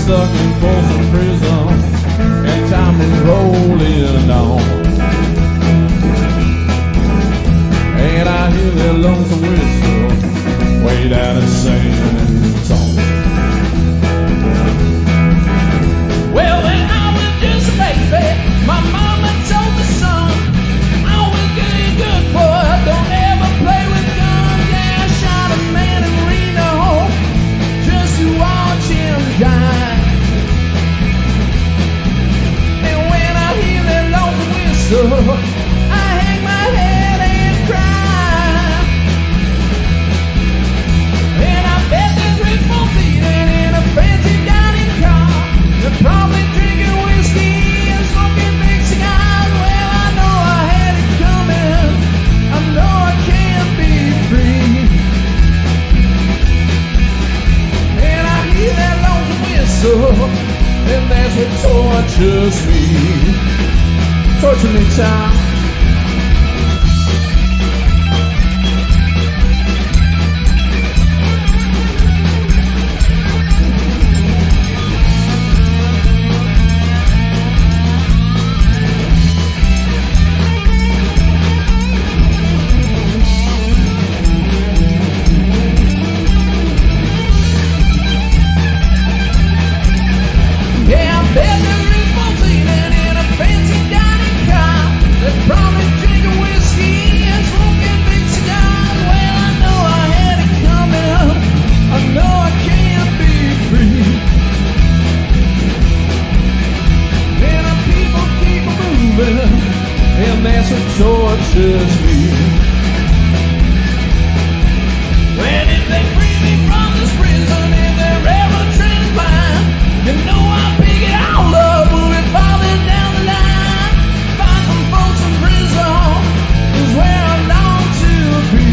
stuck in Folsom Prison, and time was rolling on. And I hear their lonesome whistle way down in San Antonio. Well, when I was just a baby, my mama told me, son, always get good, boy, don't ever play with guns. Yeah, I shot a man in Reno just to watch him die. And when I hear that lonesome whistle, I hang my head and cry. And I bet there's rich folks eating in a fancy dining car. They're probably drinking whiskey and smoking big cigars. Well, I know I had it coming. I know I can't be free. And I hear that lonesome whistle, and that's what tortures me. Torture me, child. Yeah, I bet there is folks eating in a fancy dining car. They're probably drinking whiskey and smoking big cigars. Well, I know I had it coming. I know I can't be free. And the people keep moving, and that's what tortures me. When if they free me from this prison, if they're ever transplant, you know I'll pick it all up, moving farther down the line. Find some folks in prison is where I long to be.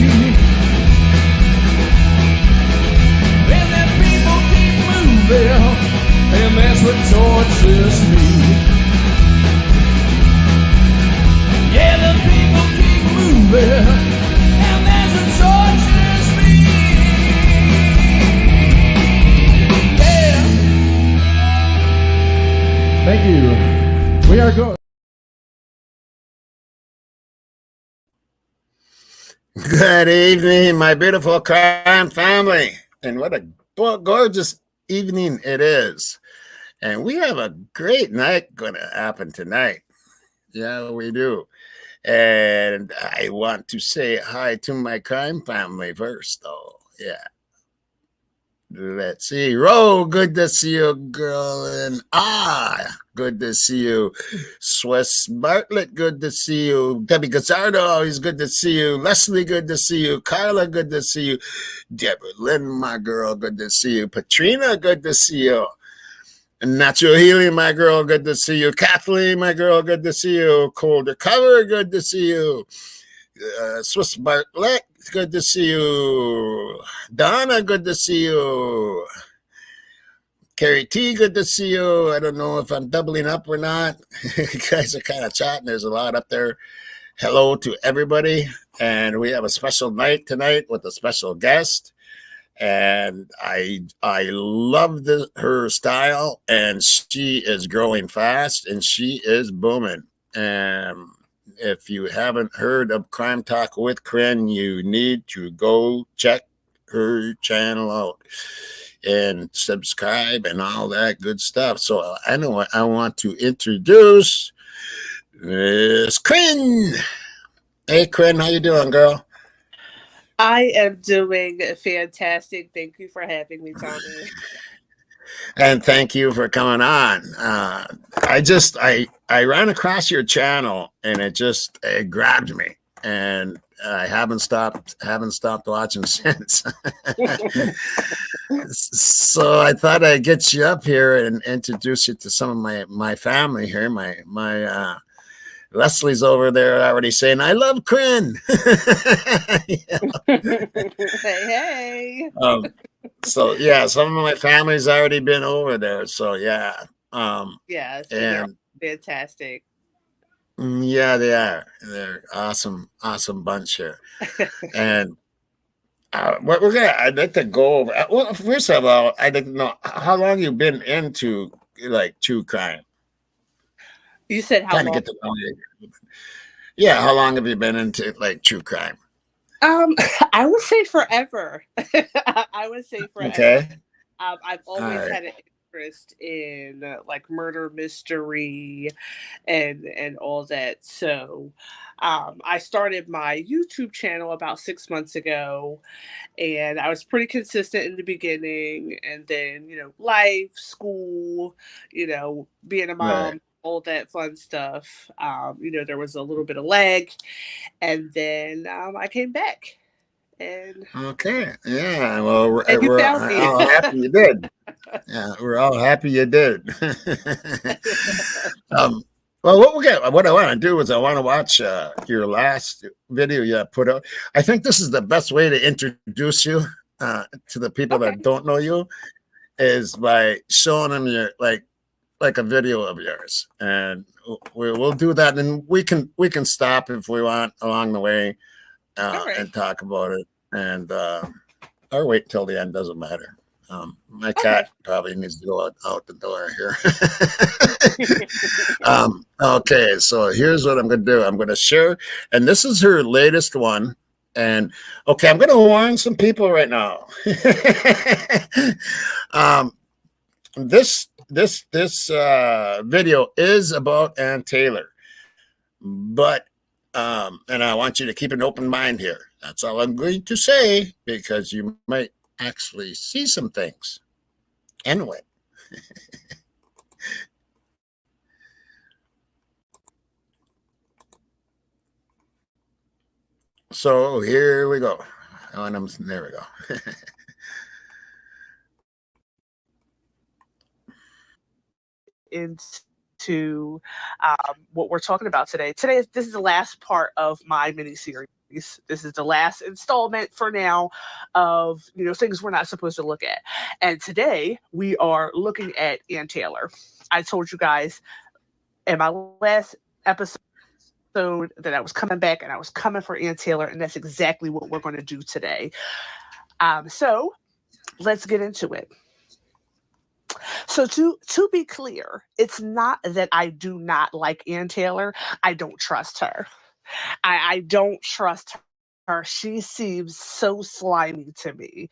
And then people keep moving, and that's what tortures me. Yeah, the people keep moving, and that's what tortures me. Yeah. Thank you. We are going. Good evening, my beautiful crime family. And what a gorgeous evening it is. And we have a great night going to happen tonight. Yeah, we do. And I want to say hi to my crime family first, though. Yeah. Let's see. Ro, good to see you, girl. And good to see you. Swiss Bartlett, good to see you. Debbie Gazzardo, always good to see you. Leslie, good to see you. Carla, good to see you. Deborah Lynn, my girl, good to see you. Patrina, good to see you. Natural Healing, my girl, good to see you. Kathleen, my girl, good to see you. Undercover, good to see you. Swiss Bartlett, good to see you. Donna, good to see you. Carrie T, good to see you. I don't know if I'm doubling up or not. You guys are kind of chatting. There's a lot up there. Hello to everybody. And we have a special night tonight with a special guest. And I love her style, and she is growing fast, and she is booming. And if you haven't heard of Crime Talk with Crin, you need to go check her channel out and subscribe and all that good stuff. So I know I want to introduce Miss Crin. Hey, Crin, how you doing, girl? I am doing fantastic. Thank you for having me, Tony. And thank you for coming on. I ran across your channel, and it grabbed me, and I haven't stopped watching since. So I thought I'd get you up here and introduce you to some of my family here. My Leslie's over there already saying, I love Crin. Hey. So, yeah, some of my family's already been over there. So, yeah. Yes, and they're fantastic. Yeah, they are. They're awesome bunch here. And I'd like to go over. Well, first of all, I'd like to know how long you've been into like true crime. You said how Kind of long? get to know you. Yeah, how long have you been into like true crime? I would say forever. I would say forever. Okay. I've All always right. had an interest in like murder mystery and all that. So I started my YouTube channel about 6 months ago, and I was pretty consistent in the beginning, and then life, school, being a Right. mom, all that fun stuff. There was a little bit of lag, and then I came back, and Okay. Yeah. Well, you we're found me. all happy you did. Yeah, we're all happy you did. um, well, what I want to do is I want to watch your last video you put out. I think this is the best way to introduce you to the people Okay. that don't know you is by showing them your like a video of yours, and we'll do that, and we can stop if we want along the way All right. and talk about it, and or wait till the end. Doesn't matter. My Okay. cat probably needs to go out the door here. Okay, so here's what I'm going to do. I'm going to share, and this is her latest one. And okay, I'm going to warn some people right now. um, this video is about Ann Taylor, but and I want you to keep an open mind here. That's all I'm going to say because you might actually see some things. Anyway. So here we go. There we go. Into what we're talking about today. This is the last part of my mini series. This is the last installment for now of things we're not supposed to look at. And today we are looking at Ann Taylor. I told you guys in my last episode that I was coming back and I was coming for Ann Taylor, and that's exactly what we're going to do today. So let's get into it. So to be clear, it's not that I do not like Ann Taylor. I don't trust her. I don't trust her. She seems so slimy to me.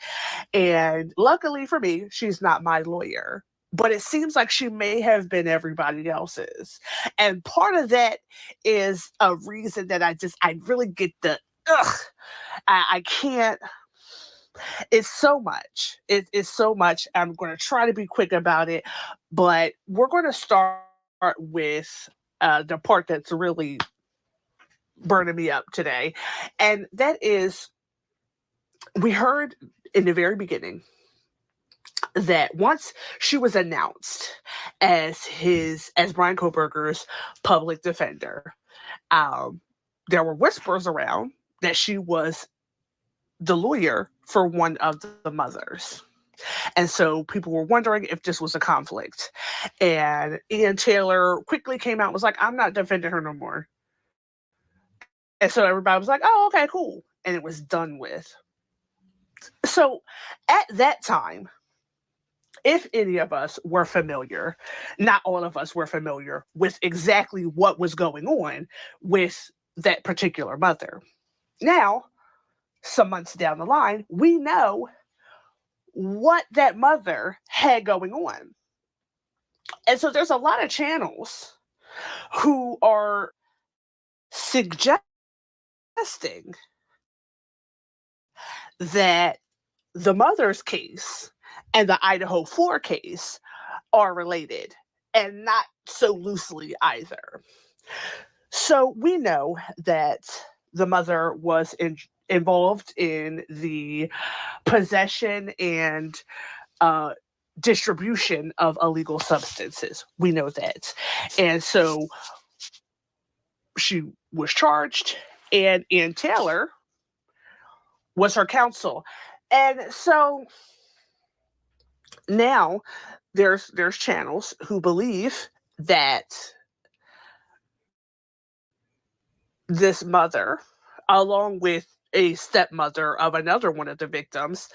And luckily for me, she's not my lawyer. But it seems like she may have been everybody else's. And part of that is a reason that I really get the ugh. I can't. It's so much. It's so much. I'm going to try to be quick about it, but we're going to start with the part that's really burning me up today. And that is, we heard in the very beginning that once she was announced as Brian Kohberger's public defender, there were whispers around that she was the lawyer for one of the mothers. And so people were wondering if this was a conflict. And Ann Taylor quickly came out and was like, I'm not defending her no more. And so everybody was like, oh, okay, cool. And it was done with. So at that time, if any of us were familiar, not all of us were familiar with exactly what was going on with that particular mother. Now, some months down the line, we know what that mother had going on. And so there's a lot of channels who are suggesting that the mother's case and the Idaho 4 case are related, and not so loosely either. So we know that the mother was involved in the possession and distribution of illegal substances. We know that. And so she was charged, and Ann Taylor was her counsel. And so now there's channels who believe that this mother, along with a stepmother of another one of the victims,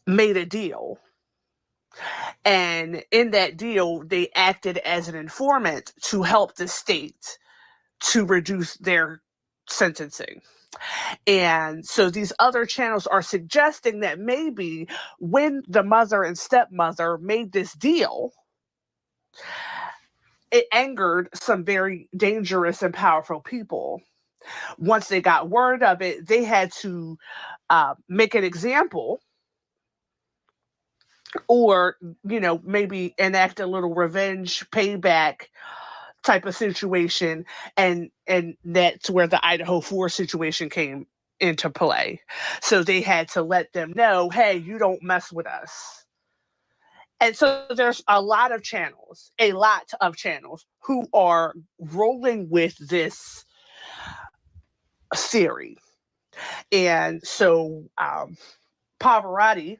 made a deal. And in that deal, they acted as an informant to help the state to reduce their sentencing. And so these other channels are suggesting that maybe when the mother and stepmother made this deal, it angered some very dangerous and powerful people. Once they got word of it, they had to make an example, or, maybe enact a little revenge payback type of situation. And that's where the Idaho 4 situation came into play. So they had to let them know, hey, you don't mess with us. And so there's a lot of channels who are rolling with this theory. And so Pavarotti,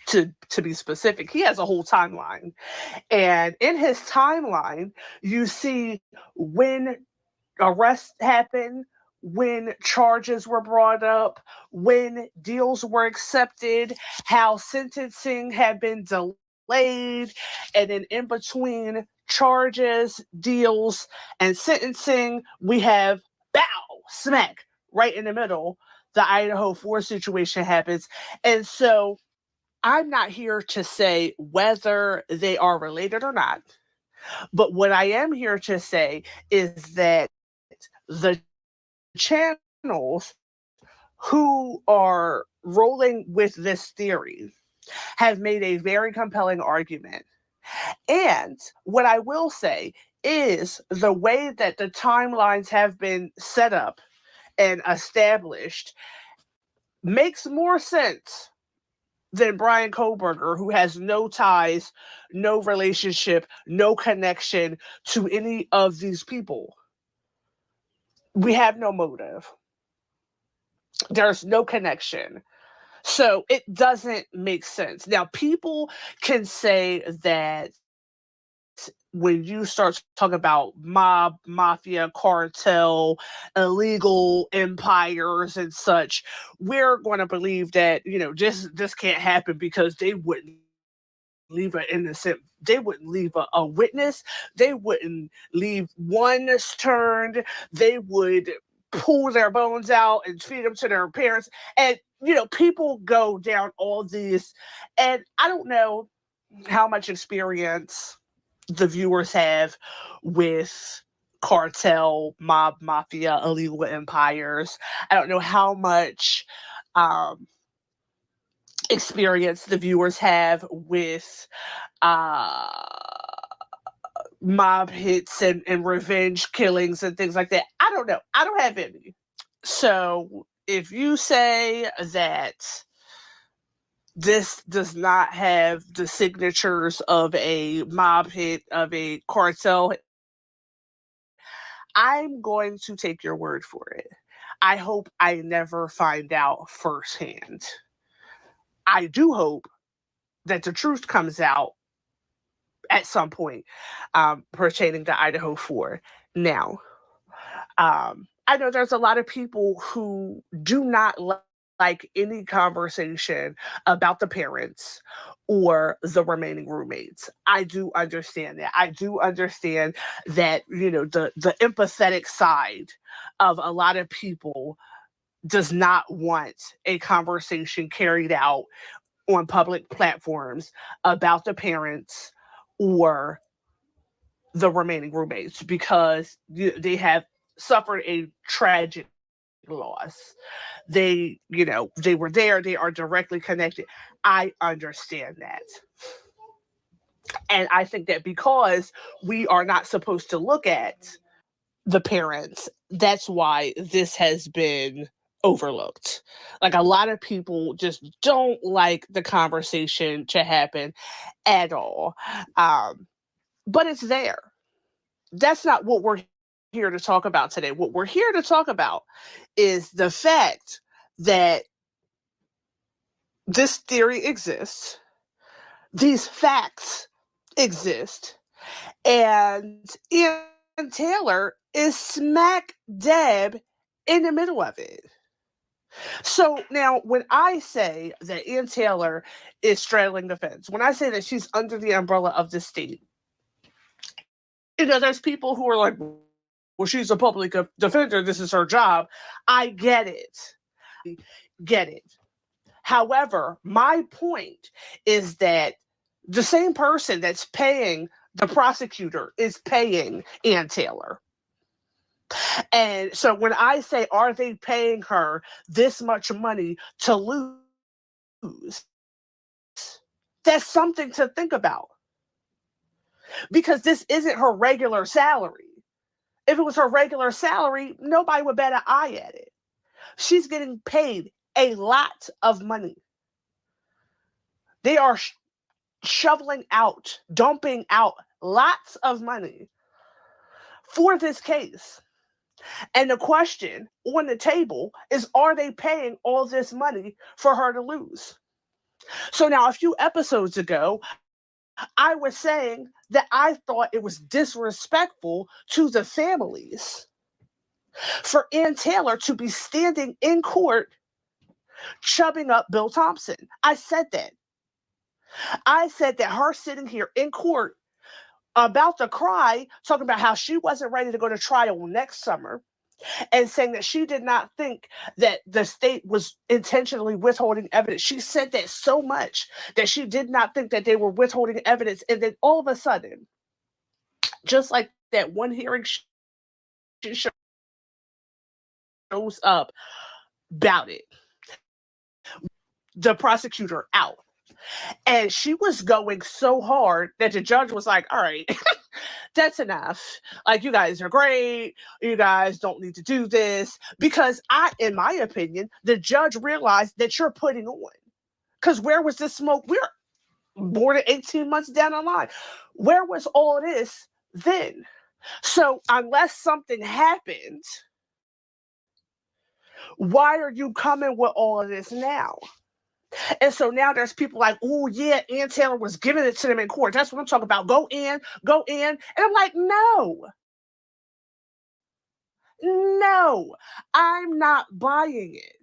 to be specific, he has a whole timeline. And in his timeline, you see when arrests happened, when charges were brought up, when deals were accepted, how sentencing had been delayed, and then in between charges, deals, and sentencing, we have smack right in the middle, the Idaho 4 situation happens. And so I'm not here to say whether they are related or not, but what I am here to say is that the channels who are rolling with this theory have made a very compelling argument. And what I will say is the way that the timelines have been set up and established makes more sense than Brian Koberger, who has no ties, no relationship, no connection to any of these people. We have no motive. There's no connection. So it doesn't make sense. Now, people can say that when you start talking about mob, mafia, cartel, illegal empires and such, we're going to believe that, this can't happen because they wouldn't leave an innocent, they wouldn't leave a witness, they wouldn't leave one turned, they would pull their bones out and feed them to their parents. And, people go down all these, and I don't know how much experience the viewers have with cartel, mob, mafia, illegal empires. I don't know how much experience the viewers have with mob hits and revenge killings and things like that. I don't know. I don't have any. So if you say that this does not have the signatures of a mob hit, of a cartel, I'm going to take your word for it. I hope I never find out firsthand. I do hope that the truth comes out at some point pertaining to Idaho 4. Now, I know there's a lot of people who do not like any conversation about the parents or the remaining roommates. I do understand that. I do understand that, the empathetic side of a lot of people does not want a conversation carried out on public platforms about the parents or the remaining roommates because they have suffered a tragic loss. They were there, they are directly connected. I understand that. And I think that because we are not supposed to look at the parents, that's why this has been overlooked. Like, a lot of people just don't like the conversation to happen at all. But it's there. That's not what we're here to talk about today. What we're here to talk about is the fact that this theory exists, these facts exist, and Ian Taylor is smack dab in the middle of it. So now, when I say that Ann Taylor is straddling the fence, when I say that she's under the umbrella of the state, there's people who are like, well, she's a public defender. This is her job. I get it. Get it. However, my point is that the same person that's paying the prosecutor is paying Ann Taylor. And so when I say, are they paying her this much money to lose? That's something to think about. Because this isn't her regular salary. If it was her regular salary, nobody would bat an eye at it. She's getting paid a lot of money. They are shoveling out, dumping out lots of money for this case. And the question on the table is, are they paying all this money for her to lose? So now, a few episodes ago, I was saying that I thought it was disrespectful to the families for Ann Taylor to be standing in court chubbing up Bill Thompson. I said that. I said that her sitting here in court about to cry, talking about how she wasn't ready to go to trial next summer, and saying that she did not think that the state was intentionally withholding evidence. She said that so much that she did not think that they were withholding evidence. And then all of a sudden, just like that one hearing, she shows up about it. The prosecutor out. And she was going so hard that the judge was like, all right, that's enough. Like, you guys are great. You guys don't need to do this. Because in my opinion, the judge realized that you're putting on. Because where was this smoke? We're more than 18 months down the line. Where was all this then? So unless something happened, why are you coming with all of this now? And so now there's people like, oh, yeah, Ann Taylor was giving it to them in court. That's what I'm talking about. Go in. And I'm like, no, I'm not buying it.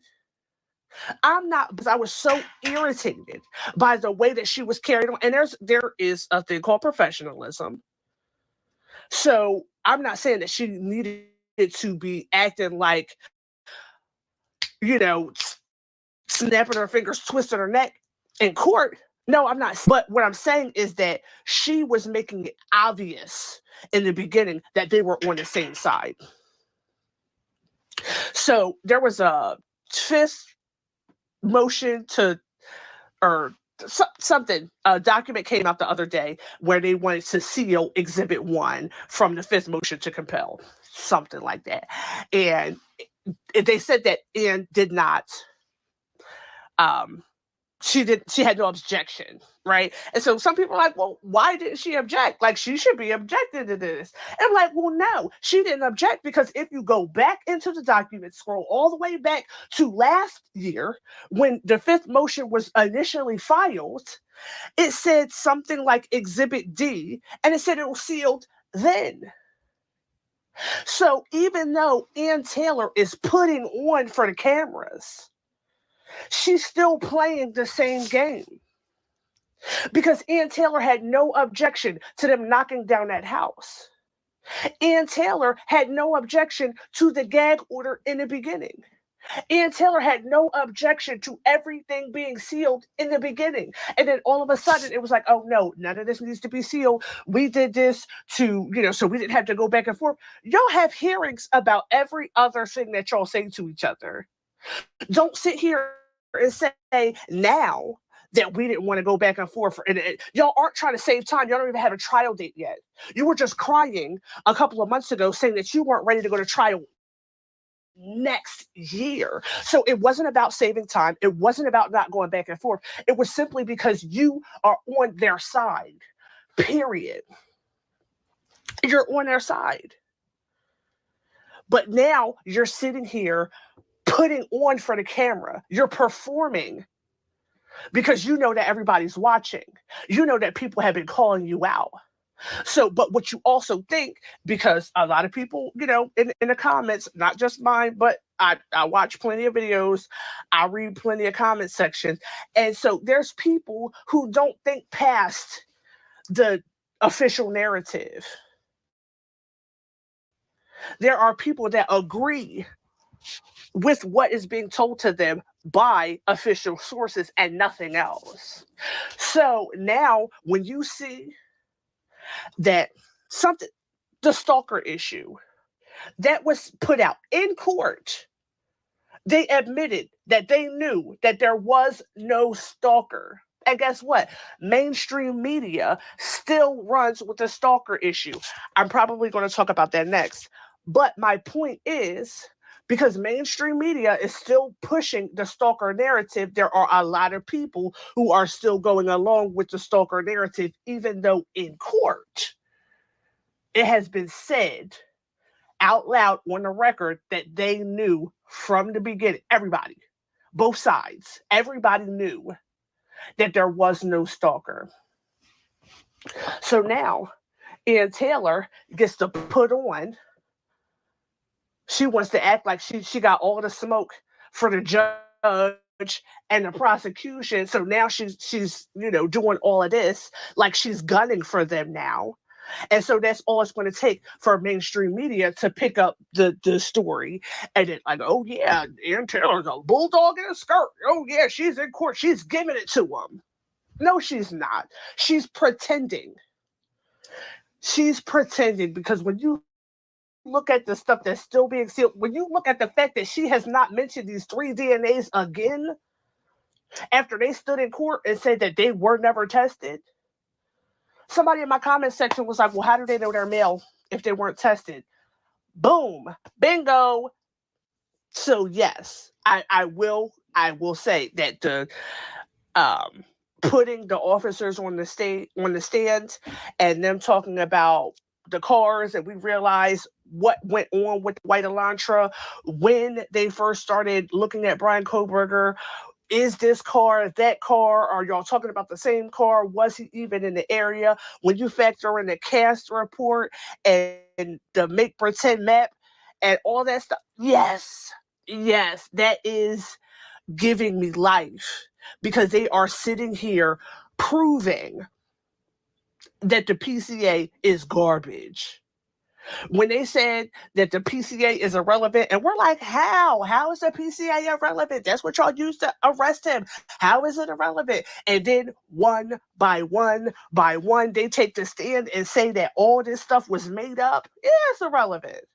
I'm not, because I was so irritated by the way that she was carried on. And there is a thing called professionalism. So I'm not saying that she needed to be acting like, snapping her fingers, twisting her neck in court. No, I'm not. But what I'm saying is that she was making it obvious in the beginning that they were on the same side. So there was a fifth motion something. A document came out the other day where they wanted to seal Exhibit 1 from the fifth motion to compel, something like that. And they said that Ann did not. She had no objection, right? And so some people are like, well, why didn't she object? Like, she should be objecting to this. And I'm like, well, no, she didn't object, because if you go back into the document, scroll all the way back to last year when the fifth motion was initially filed, it said something like Exhibit D, and it said it was sealed then. So even though Ann Taylor is putting on for the cameras, she's still playing the same game, because Ann Taylor had no objection to them knocking down that house. Ann Taylor had no objection to the gag order in the beginning. Ann Taylor had no objection to everything being sealed in the beginning. And then all of a sudden it was like, oh no, none of this needs to be sealed. We did this to, so we didn't have to go back and forth. Y'all have hearings about every other thing that y'all say to each other. Don't sit here and say now that we didn't want to go back and forth. And y'all aren't trying to save time. Y'all don't even have a trial date yet. You were just crying a couple of months ago saying that you weren't ready to go to trial next year. So it wasn't about saving time. It wasn't about not going back and forth. It was simply because you are on their side, period. You're on their side. But now you're sitting here putting on for the camera. You're performing because you know that everybody's watching. You know that people have been calling you out. So, but what you also think, because a lot of people, in the comments, not just mine, but I watch plenty of videos, I read plenty of comment sections. And so there's people who don't think past the official narrative. There are people that agree with what is being told to them by official sources and nothing else. So now when you see that the stalker issue that was put out in court, they admitted that they knew that there was no stalker. And guess what? Mainstream media still runs with the stalker issue. I'm probably going to talk about that next. But my point is, because mainstream media is still pushing the stalker narrative, there are a lot of people who are still going along with the stalker narrative, even though in court it has been said out loud on the record that they knew from the beginning, everybody, both sides, everybody knew that there was no stalker. So now Ann Taylor gets to put on, she wants to act like she got all the smoke for the judge and the prosecution. So now she's doing all of this like she's gunning for them now. And so that's all it's going to take for mainstream media to pick up the story. And then like, oh yeah, Ann Taylor's a bulldog in a skirt. Oh yeah, she's in court. She's giving it to him. No, she's not. She's pretending. She's pretending, because when you look at the stuff that's still being sealed, when you look at the fact that she has not mentioned these 3 DNAs again after they stood in court and said that they were never tested. Somebody in my comment section was like, well, how do they know they're male if they weren't tested? Boom. Bingo. So yes, I will say that the putting the officers on the stand and them talking about the cars, and we realize what went on with the white Elantra when they first started looking at Brian Kohberger. Is this car that car? Are y'all talking about the same car? Was he even in the area? When you factor in the cast report and the make pretend map and all that stuff, yes, that is giving me life, because they are sitting here proving that the PCA is garbage. When they said that the PCA is irrelevant, and we're like, how is the PCA irrelevant? That's what y'all used to arrest him. How is it irrelevant? And then one by one, they take the stand and say that all this stuff was made up. Yeah, it's irrelevant.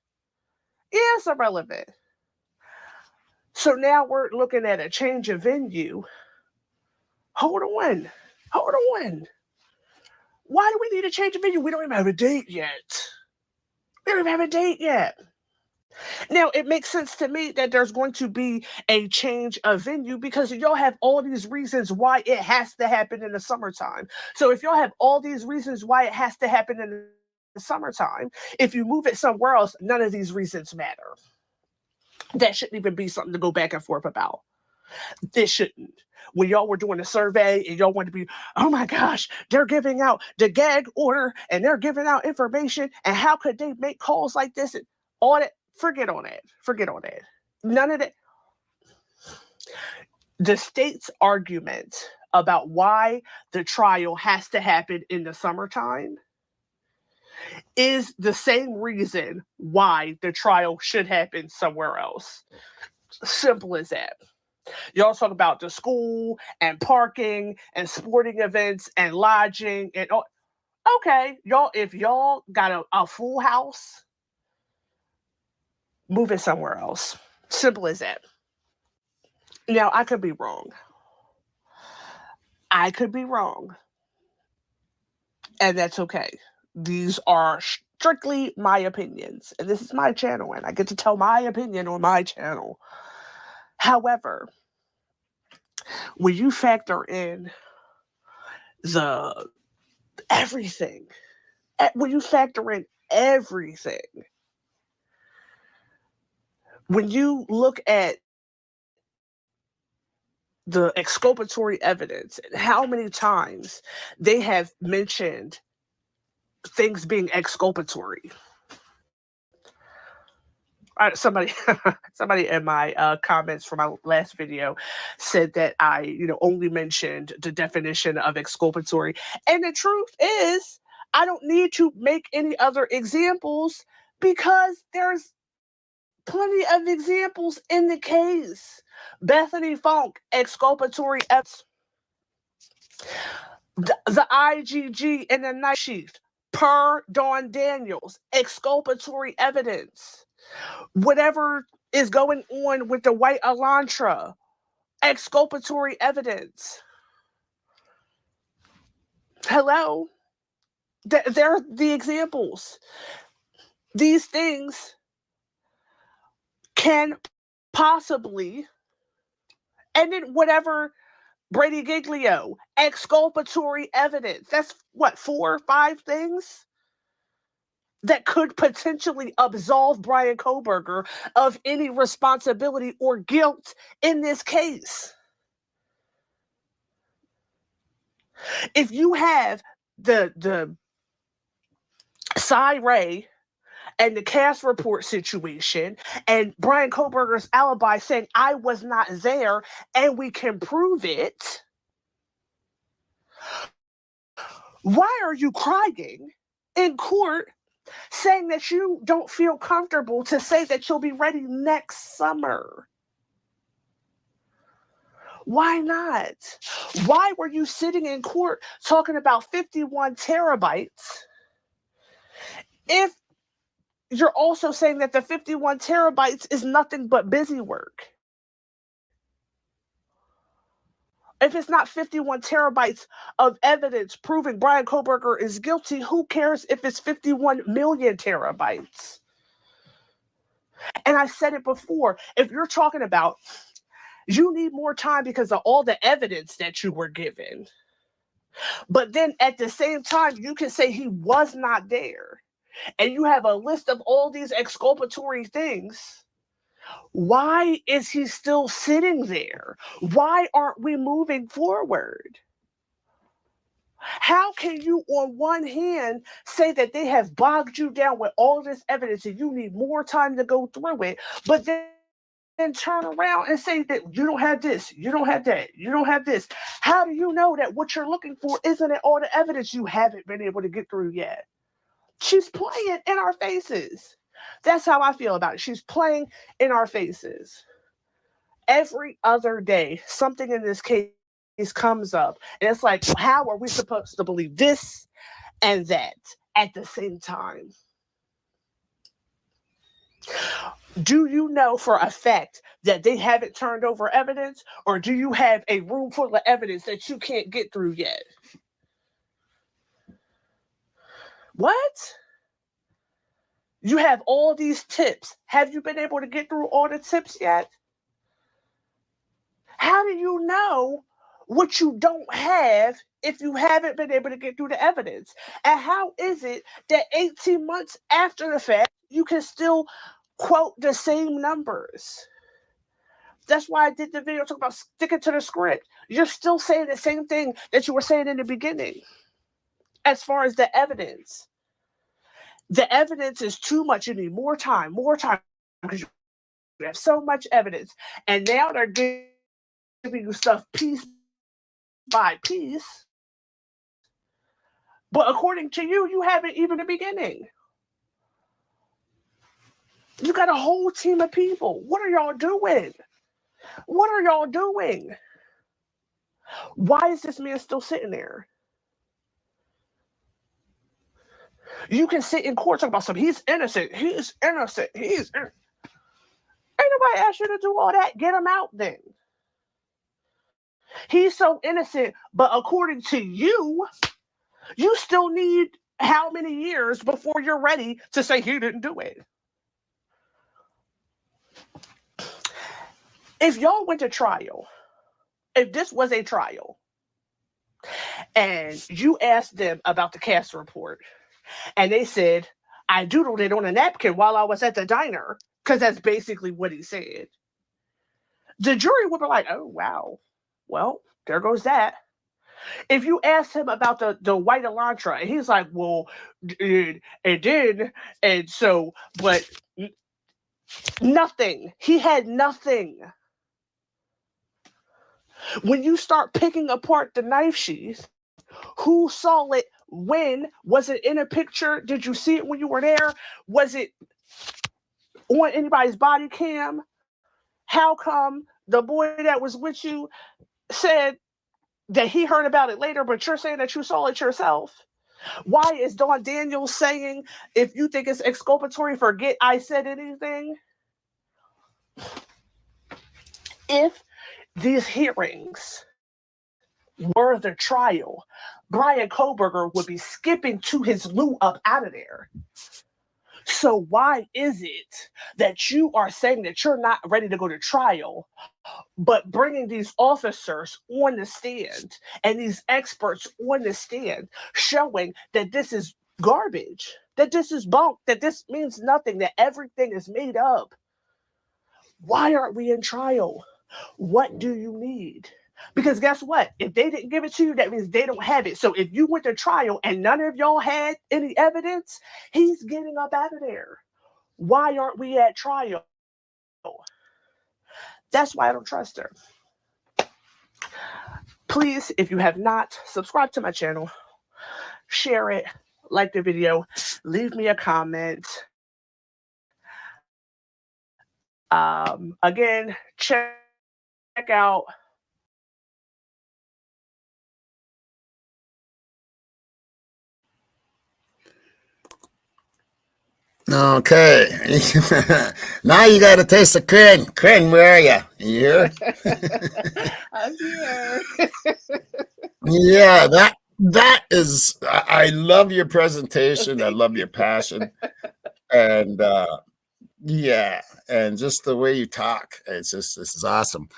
So now we're looking at a change of venue. Hold on. Why do we need a change of venue? We don't even have a date yet. Now, it makes sense to me that there's going to be a change of venue, because y'all have all these reasons why it has to happen in the summertime. So if y'all have all these reasons why it has to happen in the summertime, if you move it somewhere else, none of these reasons matter. That shouldn't even be something to go back and forth about. This shouldn't. When y'all were doing a survey and y'all wanted to be, oh my gosh, they're giving out the gag order and they're giving out information, and how could they make calls like this and all that? Forget on that. None of that. The state's argument about why the trial has to happen in the summertime is the same reason why the trial should happen somewhere else. Simple as that. Y'all talk about the school and parking and sporting events and lodging and all. Okay, y'all, if y'all got a full house, move it somewhere else. Simple as that. Now, I could be wrong. And that's okay. These are strictly my opinions. And this is my channel, and I get to tell my opinion on my channel. However, when you factor in everything, when you look at the exculpatory evidence and how many times they have mentioned things being exculpatory. Somebody in my comments from my last video said that I, only mentioned the definition of exculpatory. And the truth is, I don't need to make any other examples because there's plenty of examples in the case. Bethany Funk, exculpatory evidence. The IGG in the night shift, per Dawn Daniels, exculpatory evidence. Whatever is going on with the white Elantra, exculpatory evidence. Hello? They're the examples. These things can possibly, and then whatever Brady Giglio, exculpatory evidence. That's what, 4 or 5 things that could potentially absolve Brian Kohberger of any responsibility or guilt in this case. If you have the Cy Ray and the cast report situation and Brian Kohberger's alibi saying I was not there and we can prove it, why are you crying in court saying that you don't feel comfortable to say that you'll be ready next summer? Why not? Why were you sitting in court talking about 51 terabytes if you're also saying that the 51 terabytes is nothing but busy work? If it's not 51 terabytes of evidence proving Brian Kohberger is guilty, who cares if it's 51 million terabytes? And I said it before, if you're talking about you need more time because of all the evidence that you were given, but then at the same time, you can say he was not there, and you have a list of all these exculpatory things, why is he still sitting there? Why aren't we moving forward? How can you, on one hand, say that they have bogged you down with all this evidence and you need more time to go through it, but then turn around and say that you don't have this, you don't have that, you don't have this? How do you know that what you're looking for isn't all the evidence you haven't been able to get through yet? She's playing in our faces. That's how I feel about it. She's playing in our faces. Every other day, something in this case comes up, and it's like, how are we supposed to believe this and that at the same time? Do you know for a fact that they haven't turned over evidence, or do you have a room full of evidence that you can't get through yet? What? You have all these tips. Have you been able to get through all the tips yet? How do you know what you don't have if you haven't been able to get through the evidence? And how is it that 18 months after the fact, you can still quote the same numbers? That's why I did the video talking about sticking to the script. You're still saying the same thing that you were saying in the beginning as far as the evidence. The evidence is too much. You need more time because you have so much evidence. And now they're giving you stuff piece by piece. But according to you, you haven't even the beginning. You got a whole team of people. What are y'all doing? What are y'all doing? Why is this man still sitting there? You can sit in court talking about something. He's innocent. He's innocent. He's innocent. Ain't nobody asked you to do all that. Get him out then. He's so innocent, but according to you, you still need how many years before you're ready to say he didn't do it? If y'all went to trial, if this was a trial, and you asked them about the cast report, and they said, I doodled it on a napkin while I was at the diner, because that's basically what he said, the jury would be like, oh, wow. Well, there goes that. If you ask him about the white Elantra, and he's like, well, and so, but nothing. He had nothing. When you start picking apart the knife sheath, who saw it? When? Was it in a picture? Did you see it when you were there? Was it on anybody's body cam? How come the boy that was with you said that he heard about it later, but you're saying that you saw it yourself? Why is Dawn Daniels saying, if you think it's exculpatory, forget I said anything? If these hearings were the trial, Brian Koberger would be skipping to his loo up out of there. So why is it that you are saying that you're not ready to go to trial, but bringing these officers on the stand and these experts on the stand showing that this is garbage, that this is bunk, that this means nothing, that everything is made up? Why aren't we in trial? What do you need? Because guess what? If they didn't give it to you, that means they don't have it. So if you went to trial and none of y'all had any evidence, he's getting up out of there. Why aren't we at trial? That's why I don't trust her. Please, if you have not, subscribe to my channel, share it, like the video, leave me a comment. Again, check out Okay. Now you got to taste the Crin. Crin, where are you? You here? I'm here. Yeah, that is. I love your presentation. I love your passion, and yeah, and just the way you talk. It's just, this is awesome.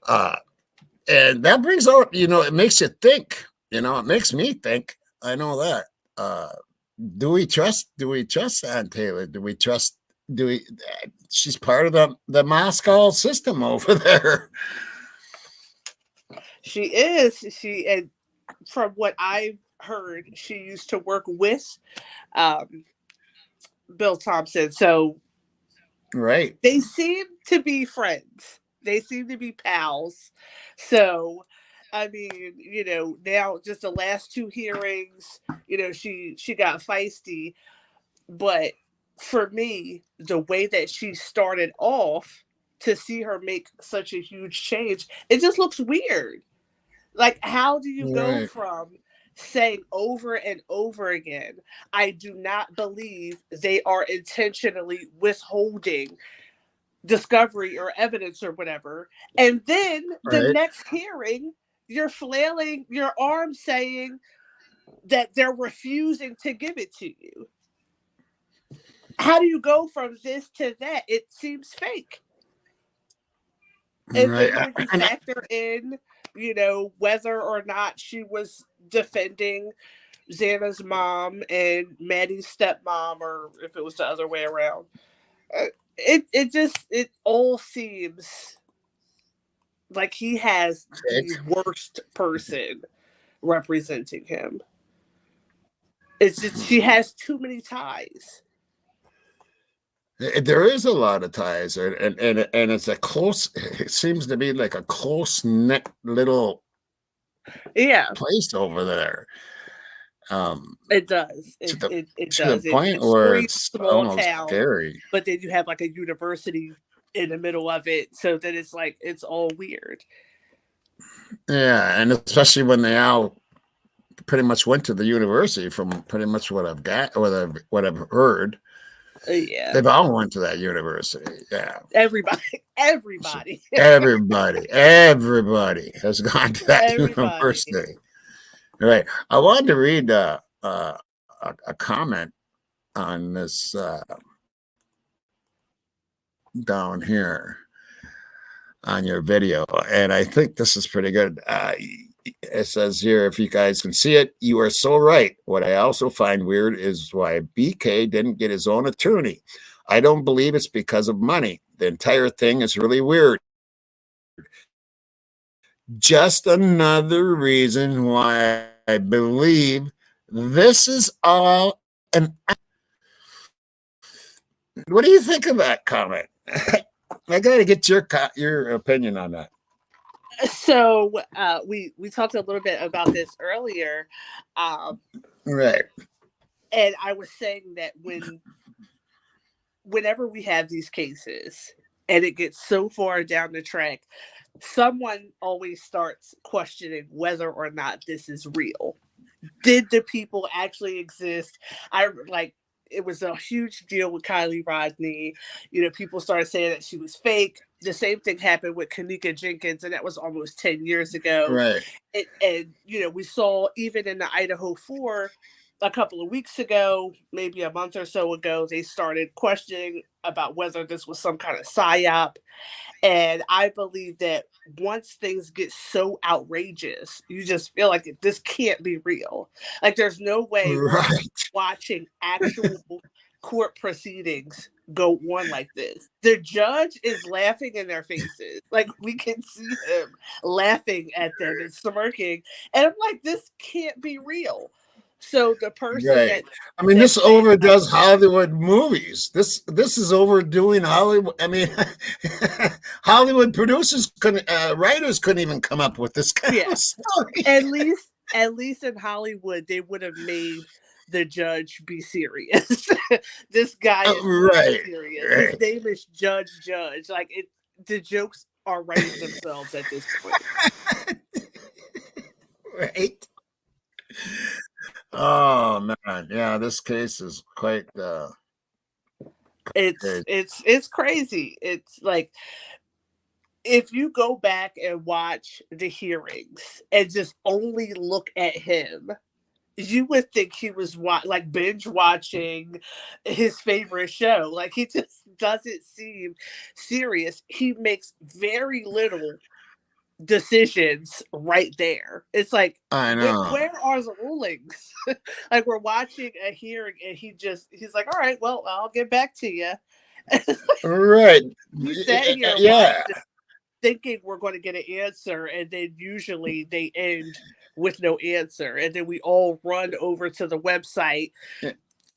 And that brings out, it makes you think. It makes me think. I know that. Do we trust Ann Taylor? Do we she's part of the Moscow system over there. She is. And from what I've heard, she used to work with Bill Thompson. So right. They seem to be friends. They seem to be pals. So I mean, now just the last two hearings, she got feisty. But for me, the way that she started off, to see her make such a huge change, it just looks weird. Like, how do you go Right. from saying over and over again, I do not believe they are intentionally withholding discovery or evidence or whatever, and then the Right. next hearing, you're flailing your arms saying that they're refusing to give it to you? How do you go from this to that? It seems fake. And Right. then when you factor in, whether or not she was defending Xana's mom and Maddie's stepmom, or if it was the other way around, it all seems like he has the worst person representing him. It's just, she has too many ties. There is a lot of ties, and it's a close. It seems to be like a close knit little place over there. It does. To It the does. point It where screams it's small almost town, scary. but then you have like a university in the middle of it, so that it's like, it's all weird. Yeah, and especially when they all pretty much went to the university, from pretty much what I've got, or what I've heard. Yeah, they've all went to that university. Yeah, everybody has gone to that university. Right. I wanted to read a comment on this down here on your video, and I think this is pretty good. It says here, if you guys can see it, you are so right. What I also find weird is why BK didn't get his own attorney. I don't believe it's because of money. The entire thing is really weird. just another reason why I believe this is all an. What do you think of that comment? I got to get your opinion on that. So we talked a little bit about this earlier, Right. and I was saying that whenever we have these cases and it gets so far down the track, someone always starts questioning whether or not this is real. Did the people actually exist? It was a huge deal with Kylie Rodney. People started saying that she was fake. The same thing happened with Kanika Jenkins, and that was almost 10 years ago. Right. And we saw even in the Idaho 4 a couple of weeks ago, maybe a month or so ago, they started questioning about whether this was some kind of psyop. And I believe that once things get so outrageous, you just feel like this can't be real. Like there's no way we're watching actual court proceedings go on like this. The judge is laughing in their faces. Like we can see him laughing at them and smirking. And I'm like, this can't be real. So the person that I mean, this overdoes Hollywood movies. This is overdoing Hollywood. I mean, Hollywood producers writers couldn't even come up with this kind of story. At least in Hollywood, they would have made the judge be serious. This guy is right. serious. His name is Judge. Like the jokes are writing themselves at this point. Right. Oh man, yeah, this case is quite. It's crazy. It's like if you go back and watch the hearings and just only look at him, you would think he was binge watching his favorite show. Like he just doesn't seem serious. He makes very little decisions right there. It's like, I know. where are the rulings? Like we're watching a hearing and he's like, all right, well, I'll get back to you. Right. We sat here thinking we're going to get an answer, and then usually they end with no answer, and then we all run over to the website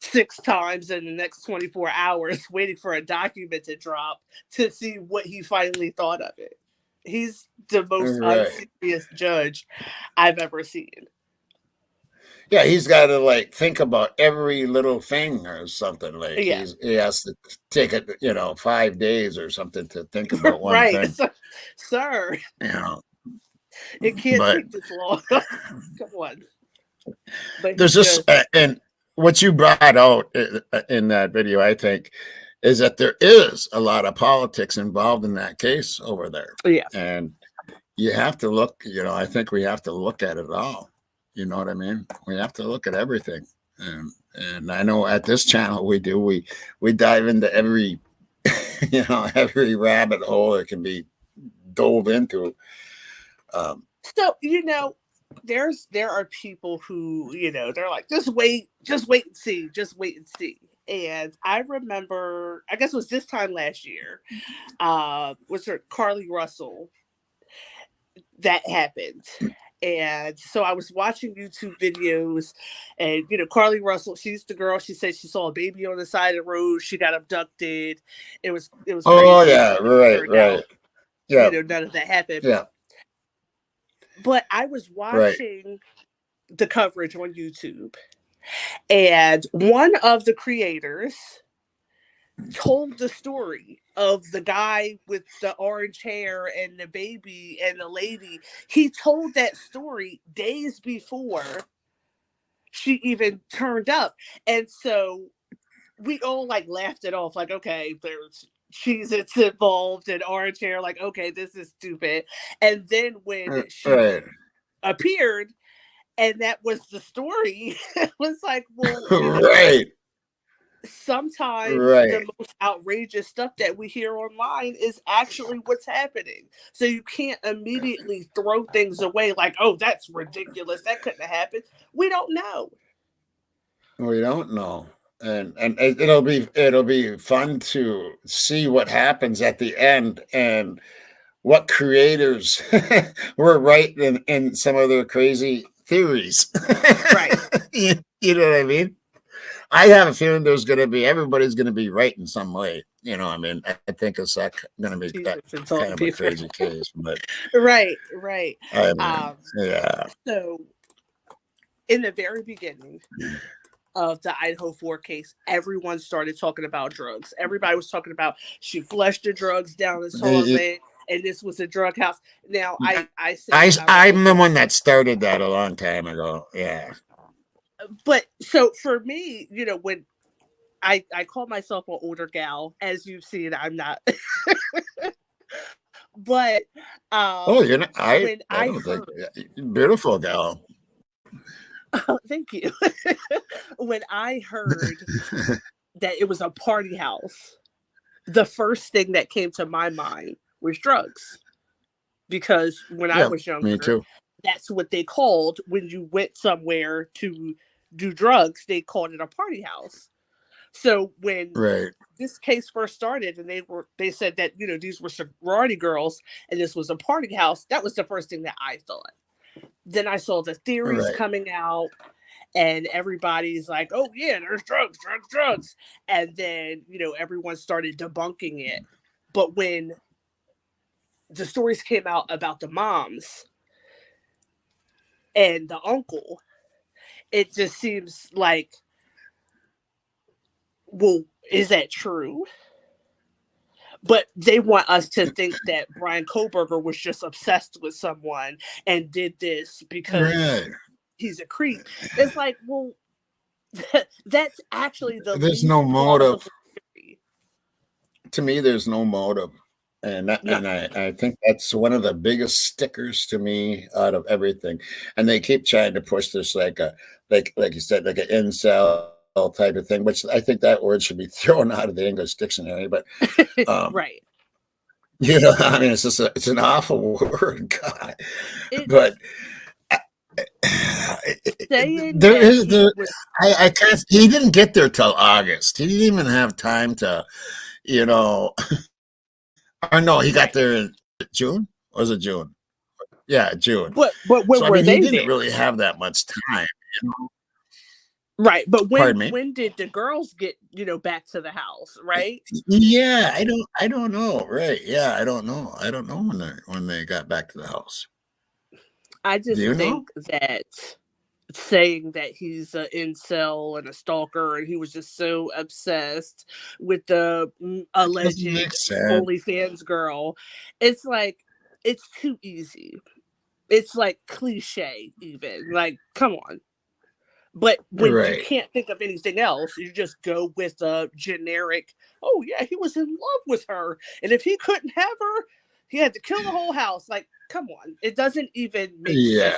6 times in the next 24 hours waiting for a document to drop to see what he finally thought of it. He's the most unserious judge I've ever seen. Yeah, he's got to think about every little thing or something. Like he has to take it, 5 days or something to think about one thing. Sir, it can't take this long. Come on. But there's just and what you brought out in that video, I think, is that there is a lot of politics involved in that case over there. Yeah. And you have to look, I think we have to look at it all. You know what I mean? We have to look at everything. And I know at this channel we do, we dive into every, every rabbit hole that can be dove into. So, there are people who, they're like, just wait and see. And I remember, I guess it was this time last year, was there Carly Russell that happened. And so I was watching YouTube videos, and Carly Russell, she's the girl. She said she saw a baby on the side of the road. She got abducted. It was. Oh yeah, right. Yeah, none of that happened. Yeah. But I was watching the coverage on YouTube, and one of the creators told the story of the guy with the orange hair and the baby and the lady. He told that story days before she even turned up. And so we all laughed it off. Okay, there's Cheez-Its involved and orange hair. Okay, this is stupid. And then when she appeared and that was the story, it was like, well, sometimes the most outrageous stuff that we hear online is actually what's happening. So you can't immediately throw things away like, oh, that's ridiculous. That couldn't have happened. We don't know. We don't know. And it'll be fun to see what happens at the end. And what creators were right in some of their crazy theories. Right. You know what I mean? I have a feeling everybody's going to be right in some way. You know, I mean, I think it's going to be that Jesus and salt kind and of a pepper. crazy case, but Right. I mean, yeah. So in the very beginning of the Idaho 4 case, everyone started talking about drugs. Everybody was talking about she flushed the drugs down the toilet, and this was a drug house. Now, I say that I'm the one that started that a long time ago. Yeah. But so for me, when I call myself an older gal, as you've seen, I'm not. But You're not. I don't heard, think beautiful gal. thank you. When I heard that it was a party house, the first thing that came to my mind was drugs. Because when I was younger, me too. that's what they called when you went somewhere to do drugs. They called it a party house. So when this case first started, and they said that these were sorority girls, and this was a party house, that was the first thing that I thought. Then I saw the theories coming out, and everybody's like, "Oh yeah, there's drugs," and then everyone started debunking it. But when the stories came out about the moms and the uncle, it just seems like, well, is that true? But they want us to think that Brian Koberger was just obsessed with someone and did this because he's a creep. It's like, well, that's actually there's no motive. To me, there's no motive. And I think that's one of the biggest stickers to me out of everything. And they keep trying to push this like you said, like an incel type of thing, which I think that word should be thrown out of the English dictionary. But right. I mean, it's an awful word, God. But I can't. He didn't get there till August. He didn't even have time to, or no, he got there in June. Was it June? Yeah, June. But when he didn't really have that much time, Right, but when did the girls get back to the house? Right? Yeah, I don't know. Right? Yeah, I don't know. I don't know when they got back to the house. I just think that saying that he's an incel and a stalker and he was just so obsessed with the alleged OnlyFans girl, it's like, it's too easy. It's like cliche even. Like, come on. But when you can't think of anything else, you just go with a generic, oh yeah, he was in love with her. And if he couldn't have her, he had to kill the whole house. Like, come on. It doesn't even make sense.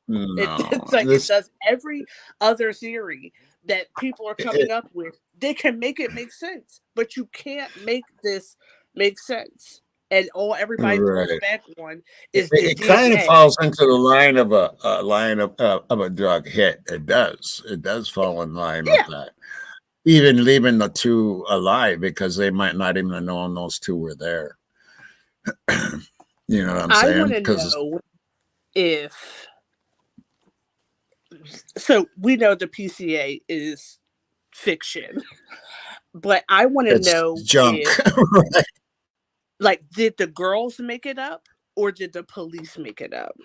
No. It's like it does every other theory that people are coming up with. They can make it make sense, but you can't make this make sense. And all everybody throws back on is it kind of falls into the line of a drug hit. It does fall in line with that. Even leaving the two alive because they might not even have known those two were there. You know what I'm saying? I want to know if. So we know the PCA is fiction, but I want to know junk. If, like, did the girls make it up or did the police make it up?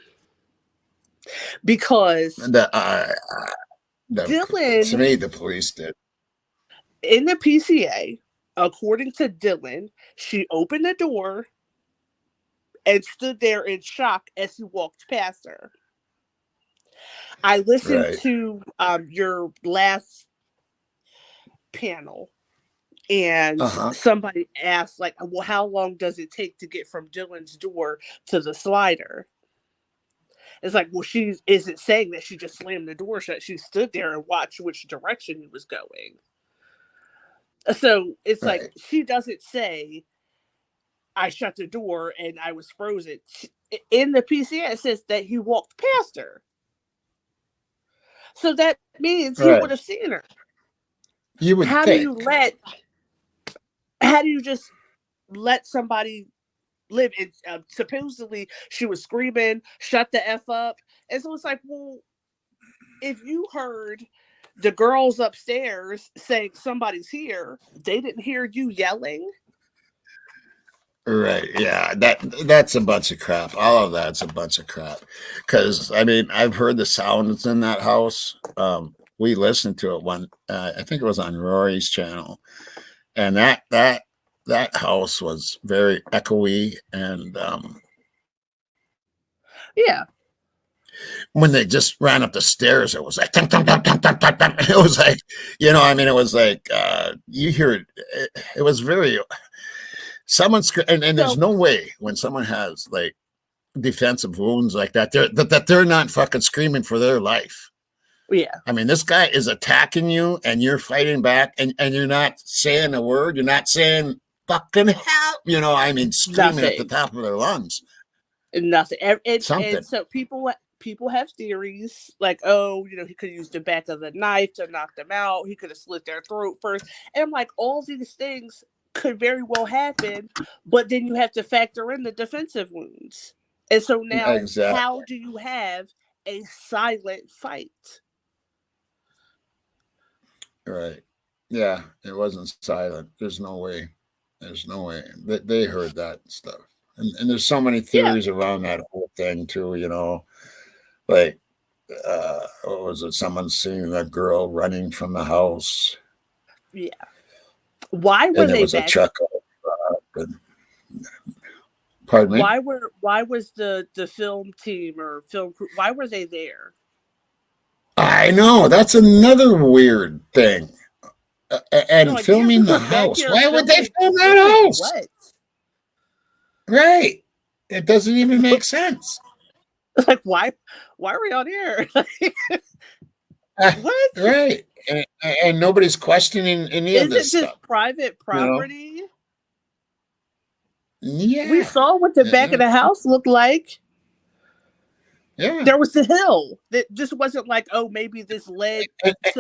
Because Dylan, to me, the police did. In the PCA, according to Dylan, she opened the door and stood there in shock as he walked past her. I listened to your last panel, and somebody asked, like, well, how long does it take to get from Dylan's door to the slider? It's like, well, she isn't saying that she just slammed the door shut. She stood there and watched which direction he was going. So it's like, she doesn't say, I shut the door and I was frozen. In the PCA, it says that he walked past her. So that means he would have seen her. You would think. How do you just let somebody live. And supposedly she was screaming, "Shut the F up." And so it's like, well, if you heard the girls upstairs saying somebody's here, they didn't hear you yelling. Right. Yeah. That's a bunch of crap. All of that's a bunch of crap. Because I mean, I've heard the sounds in that house. We listened to it one. I think it was on Rory's channel, and that house was very echoey. And Yeah. when they just ran up the stairs, it was like tum, tum, tum, tum, tum, tum, tum. It was like, I mean, it was like you hear it. It was very. Someone's and there's no way when someone has like defensive wounds like that they're not fucking screaming for their life. Yeah. I mean, this guy is attacking you and you're fighting back and you're not saying a word. You're not saying fucking help. I mean, screaming at the top of their lungs. Nothing. Something. And so people have theories like, oh, he could use the back of the knife to knock them out. He could have slit their throat first. And I'm like, all these things could very well happen, but then you have to factor in the defensive wounds. And so now, How do you have a silent fight? Right. Yeah, it wasn't silent. There's no way. They heard that stuff. And there's so many theories around that whole thing too, like what was it? Someone seeing that girl running from the house. Yeah. Why were they was back? A truck. Pardon me? Why was the film team or film crew, why were they there? I know, that's another weird thing. And filming the house. Why would they film that house? What? Right. It doesn't even make sense. Like, why are we on here? What? Right. And nobody's questioning any of this stuff. Isn't this private property? Yeah. We saw what the back of the house looked like. Yeah. There was the hill. That just wasn't like, oh, maybe this led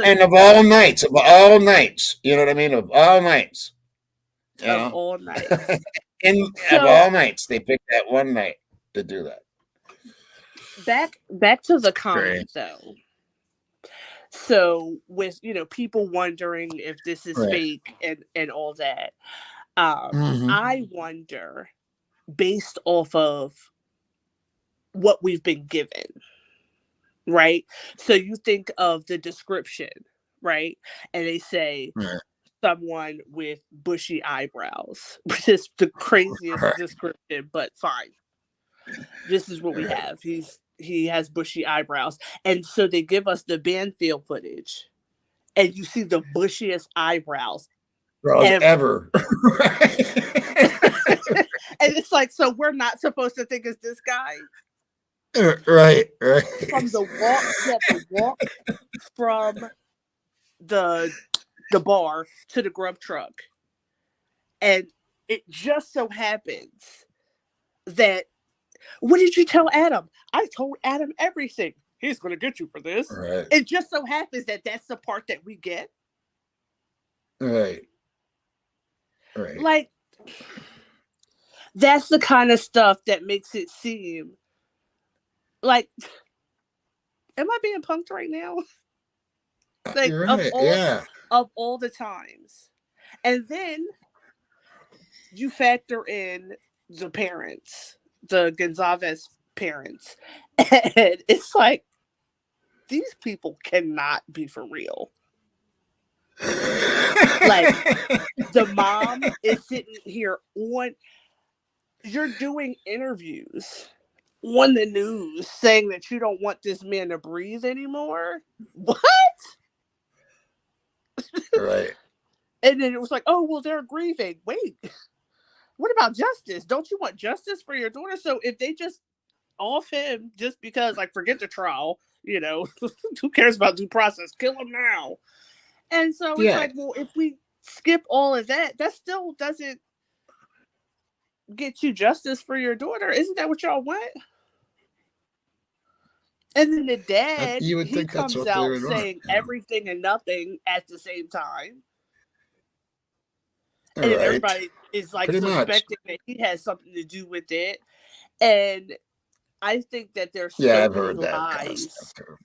and of all nights, you know what I mean? Of all nights. Of all nights. Of all nights, they picked that one night to do that. Back to the comment though. So with people wondering if this is fake and all that, I wonder, based off of what we've been given, right? So you think of the description, right? And they say someone with bushy eyebrows, which is the craziest description, but fine. This is what we have. He has bushy eyebrows. And so they give us the Banfield footage. And you see the bushiest eyebrows ever. And it's like, so we're not supposed to think it's this guy? Right. From the walk from the bar to the grub truck. And it just so happens that, what did you tell Adam? I told Adam everything. He's going to get you for this. Right. It just so happens that that's the part that we get. Right. Like, that's the kind of stuff that makes it seem like, am I being punked right now? Like, of all the times. And then you factor in the parents, the Gonzalez parents. And it's like, these people cannot be for real. Like, the mom is sitting here you're doing interviews on the news saying that you don't want this man to breathe anymore. What? Right. And then it was like, oh, well, they're grieving. Wait, what about justice? Don't you want justice for your daughter? So if they just off him just because, like, forget the trial, who cares about due process? Kill him now. And so it's like, well, if we skip all of that, that still doesn't get you justice for your daughter. Isn't that what y'all want? And then the dad, he comes out saying everything and nothing at the same time. and then Right. everybody is like Pretty much. suspecting that he has something to do with it. And I think that there's Yeah, so I've many heard that kind of stuff lies. too.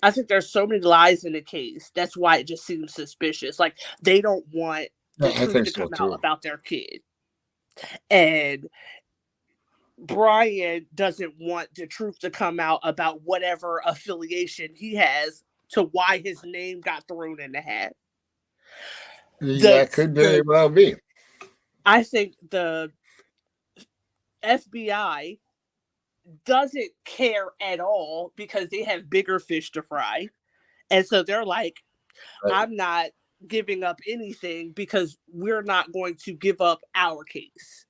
I think there's so many lies in the case. That's why it just seems suspicious. Like they don't want Yeah, the I truth think to so come out too. about their kid. And Brian doesn't want the truth to come out about whatever affiliation he has to why his name got thrown in the hat. The That could very the well be. I think the FBI doesn't care at all because they have bigger fish to fry. And so they're like, Right. I'm not giving up anything because we're not going to give up our case.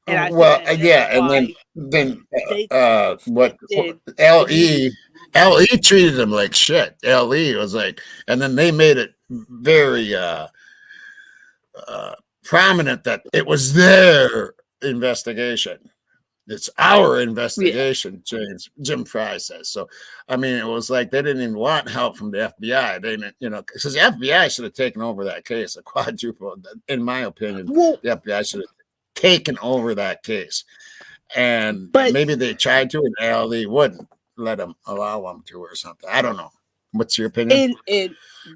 And I think Well, that that's yeah, and why then they what did LE treated him like shit. LE was like, and then they made it very prominent that it was their investigation. It's our yeah. investigation, Jim Fry says. So, I mean, it was like they didn't even want help from the FBI. They didn't, because the FBI should have taken over that case, a quadruple. In my opinion, Well, the FBI should have taken over that case. And but maybe they tried to, and LD wouldn't allow them to, or something. I don't know. What's your opinion?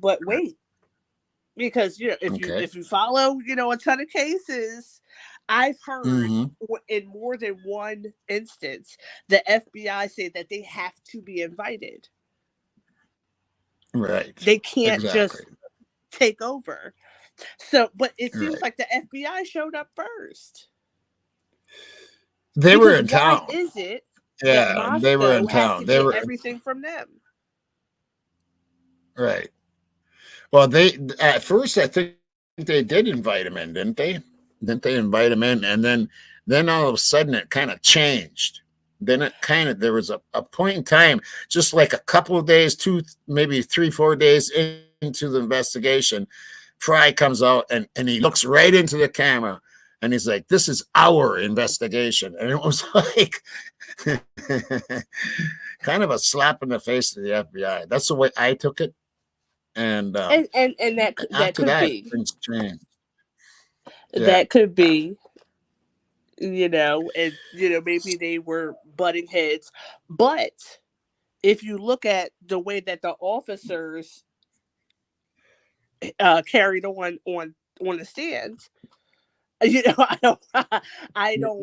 but wait, because Okay. if you follow a ton of cases, I've heard Mm-hmm. in more than one instance the FBI say that they have to be invited. Right. They can't Exactly. just take over. So, but it seems Right. like the FBI showed up first. They were Because in why town. is it that Yeah, they were in Moscow has to town. They get were everything from them? right. Well, they at first I think they did invite him in, didn't they? Didn't they invite him in? And then all of a sudden it kind of changed. Then there was a point in time, just like a couple of days, maybe 3-4 days into the investigation, Fry comes out and he looks right into the camera and he's like, "This is our investigation." And it was like kind of a slap in the face to the FBI. That's the way I took it. And And that after could that, be. things changed. Yeah. That could be. And maybe they were butting heads. But if you look at the way that the officers carried on the stand, I don't,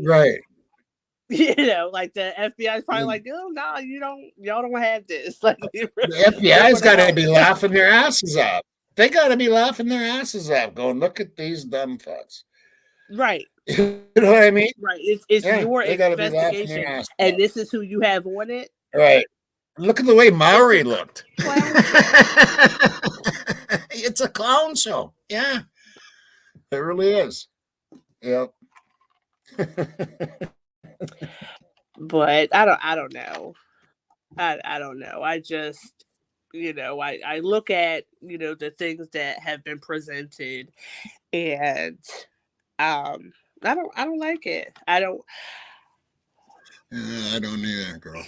Right. like the FBI is probably like, oh no, y'all don't have this. Like The we're FBI's going to got to help. be laughing their asses off. They got to be laughing their asses off, going, "Look at these dumb fucks." Right. You know what I mean? Right. It's Yeah, your they got to be laughing their investigation, asses and off. this is who you have on it. Right. Look at the way It's Maury a looked. clown show. It's a clown show. Yeah, it really is. Yep. But I don't know. I don't know. I just I look at the things that have been presented, and I don't like it. I don't either, girl.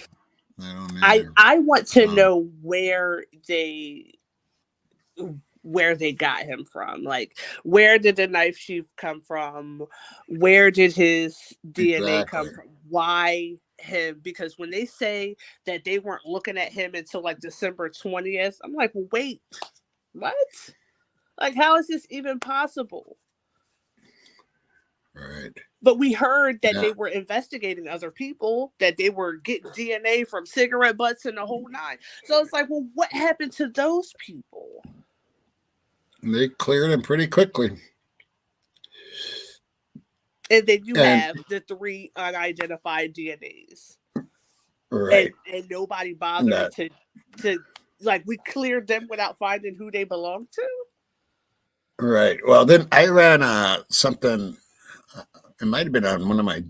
I don't either. I want to know where they got him from. Like, where did the knife sheath come from? Where did his DNA come Exactly. from? Why him? Because when they say that they weren't looking at him until like December 20th, I'm like, well, wait, what? Like, how is this even possible? Right. But we heard that they were investigating other people, that they were getting DNA from cigarette butts and the whole nine. So it's like, well, what happened to those people? They cleared him pretty quickly. And then you have the 3 unidentified DNAs. Right. And nobody bothered to like, we cleared them without finding who they belong to. Right. Well, then I ran something. It might have been on one of my.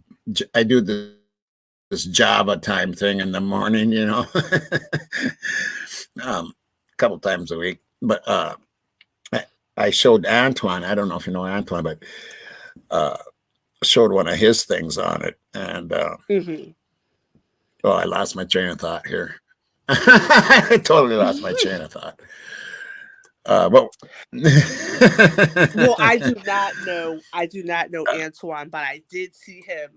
I do this Java time thing in the morning, a couple times a week. But I showed Antoine. I don't know if you know Antoine, but showed one of his things on it, and I lost my train of thought here. I totally lost my train of thought. But Well, I do not know. I do not know Antoine, but I did see him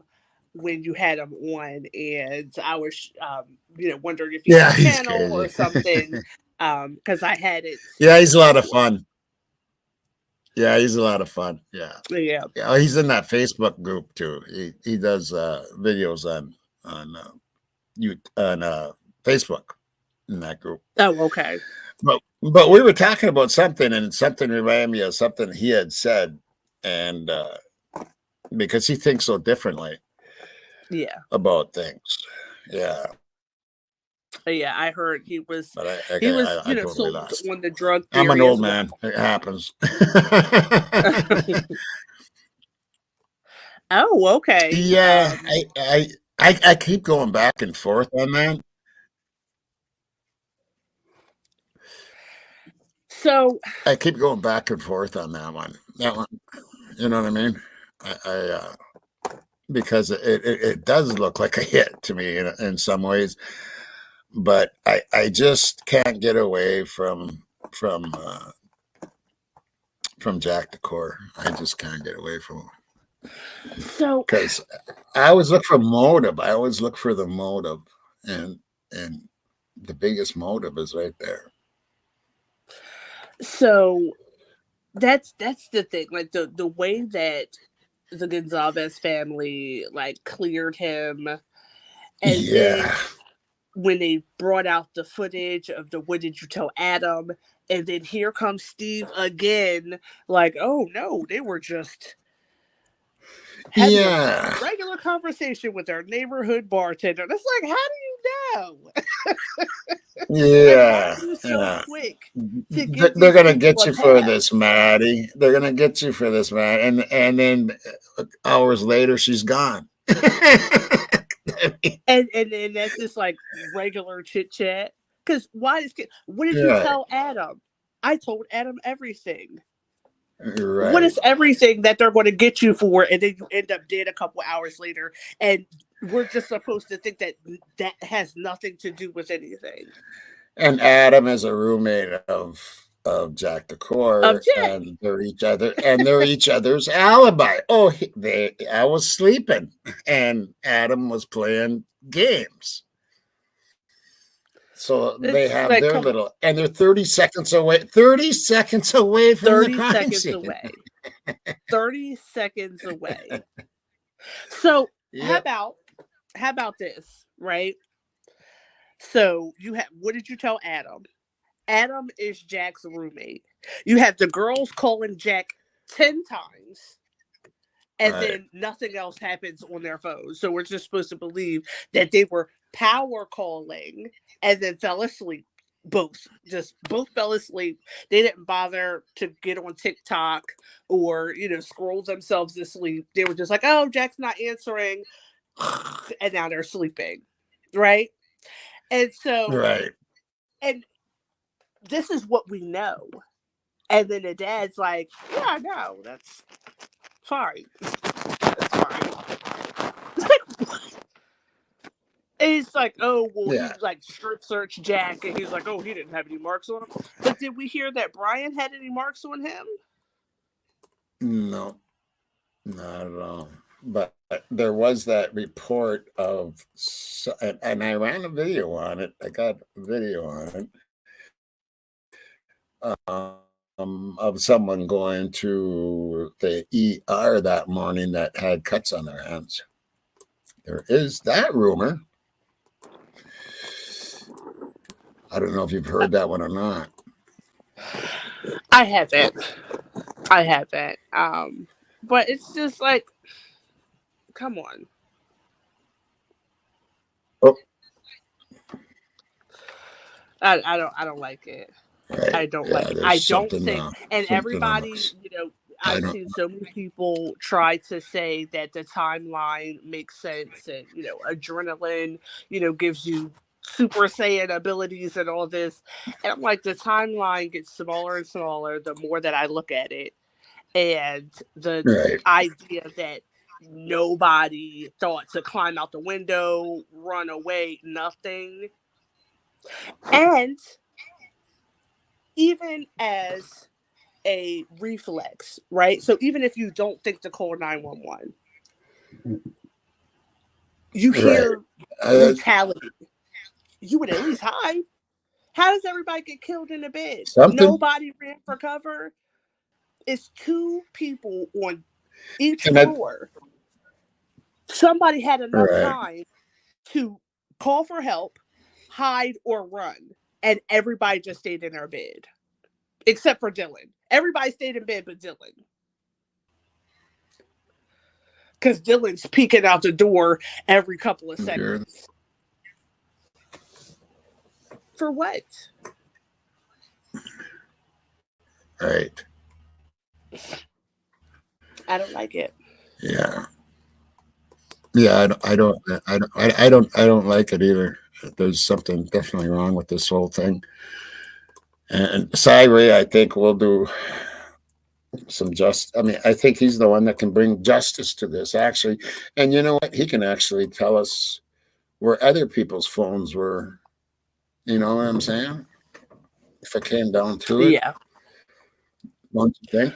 when you had him on, and I was, wondering if he had yeah, a he's channel or crazy. something, because I hadn't Yeah, seen he's him a lot of before. fun. Yeah, he's a lot of fun. Yeah. Yeah. Yeah, he's in that Facebook group too. He does videos on you on Facebook in that group. Oh, okay. But we were talking about something, and something reminded me of something he had said, and because he thinks so differently Yeah. about things. Yeah, Yeah. I heard he was, but I totally sold lost. on the drug I'm an theory old as man. well. It happens. Oh, okay. Yeah, I keep going back and forth on that. So, I keep going back and forth on that one. That one, you know what I mean? I because it does look like a hit to me in some ways, but I just can't get away from Jack the Core. I just can't get away from him so, because I always look for motive. I always look for the motive, and and the biggest motive is right there. so that's the thing. Like the way that the Gonzalez family like cleared him, and then Yeah, when they brought out the footage of the "What did you tell Adam?" and then here comes Steve again, like, oh no, they were just having a yeah, regular conversation with their neighborhood bartender. And it's like, how do you know? Like, why are yeah, you so yeah. quick to give They're these gonna people get a you for pass? this, Maddie. They're gonna get you for this, Matt. And then hours later, she's gone. And that's just like regular chit chat. Because why is what did you Right, tell Adam? I told Adam everything. What right. is everything that they're going to get you for, and then you end up dead a couple hours later, and we're just supposed to think that that has nothing to do with anything And Adam is a roommate of Jack the of Core, Jack. and they're each other's alibi. Oh, I was sleeping, and Adam was playing games. So they It's have like, their come on, little, and they're 30 seconds away. 30 seconds away from the 30 crime seconds scene. away. 30 seconds away. So how Yep. about how about this, right? So you have what did you tell Adam? Adam is Jack's roommate. You have the girls calling Jack 10 times, and Right. then nothing else happens on their phones. So we're just supposed to believe that they were power calling and then fell asleep. Both fell asleep. They didn't bother to get on TikTok or scroll themselves to sleep. They were just like, "Oh, Jack's not answering," and now they're sleeping, right? And so, Right. and this is what we know. And then the dad's like, "Yeah, no, that's fine. That's fine." And he's like, "Oh, well, he Yeah. like strip searched Jack," and he's like, "Oh, he didn't have any marks on him." But did we hear that Brian had any marks on him? No, not at all. But there was that report of, and I ran a video on it. I got a video on it of someone going to the ER that morning that had cuts on their hands. There is that rumor. I don't know if you've heard that one or not. I haven't. I haven't. But it's just like, come on. Oh, I don't like it. right. I don't Yeah, like it. I there's don't think, and something everybody, amiss. I I've don't. seen so many people try to say that the timeline makes sense and, adrenaline, gives you super saiyan abilities and all this. And I'm like, the timeline gets smaller and smaller the more that I look at it. And the Right. idea that nobody thought to climb out the window, run away, nothing. And even as a reflex, right? So even if you don't think to call 911, you Right. hear Uh, brutality, you would at least hide. How does everybody get killed in the bed? something. Nobody ran for cover. It's two people on each And that, floor. Somebody had enough right. time to call for help, hide, or run, and everybody just stayed in their bed, except for Dylan. Everybody stayed in bed but Dylan. Because Dylan's peeking out the door every couple of seconds. For what? Right. I don't like it. Yeah. Yeah. I don't like it either. There's something definitely wrong with this whole thing. And Cyree, I think, will do some just. I mean, I think he's the one that can bring justice to this, actually. And you know what? He can actually tell us where other people's phones were. You know what I'm saying? If it came down to it, Yeah. don't you think?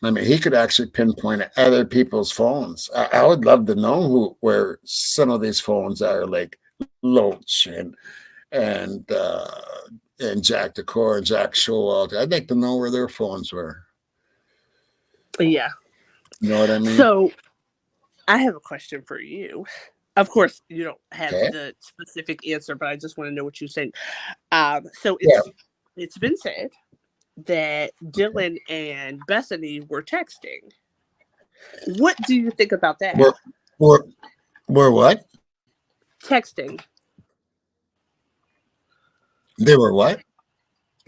I mean, he could actually pinpoint other people's phones. I would love to know where some of these phones are, like Loach and uh, and Jack Decor and Jack Showalter. I'd like to know where their phones were. Yeah. You know what I mean? So I have a question for you. Of course, you don't have Okay. the specific answer, but I just want to know what you think. So Yeah. it's been said that Dylan and Bethany were texting. What do you think about that? We're, we're what? Texting. They were what?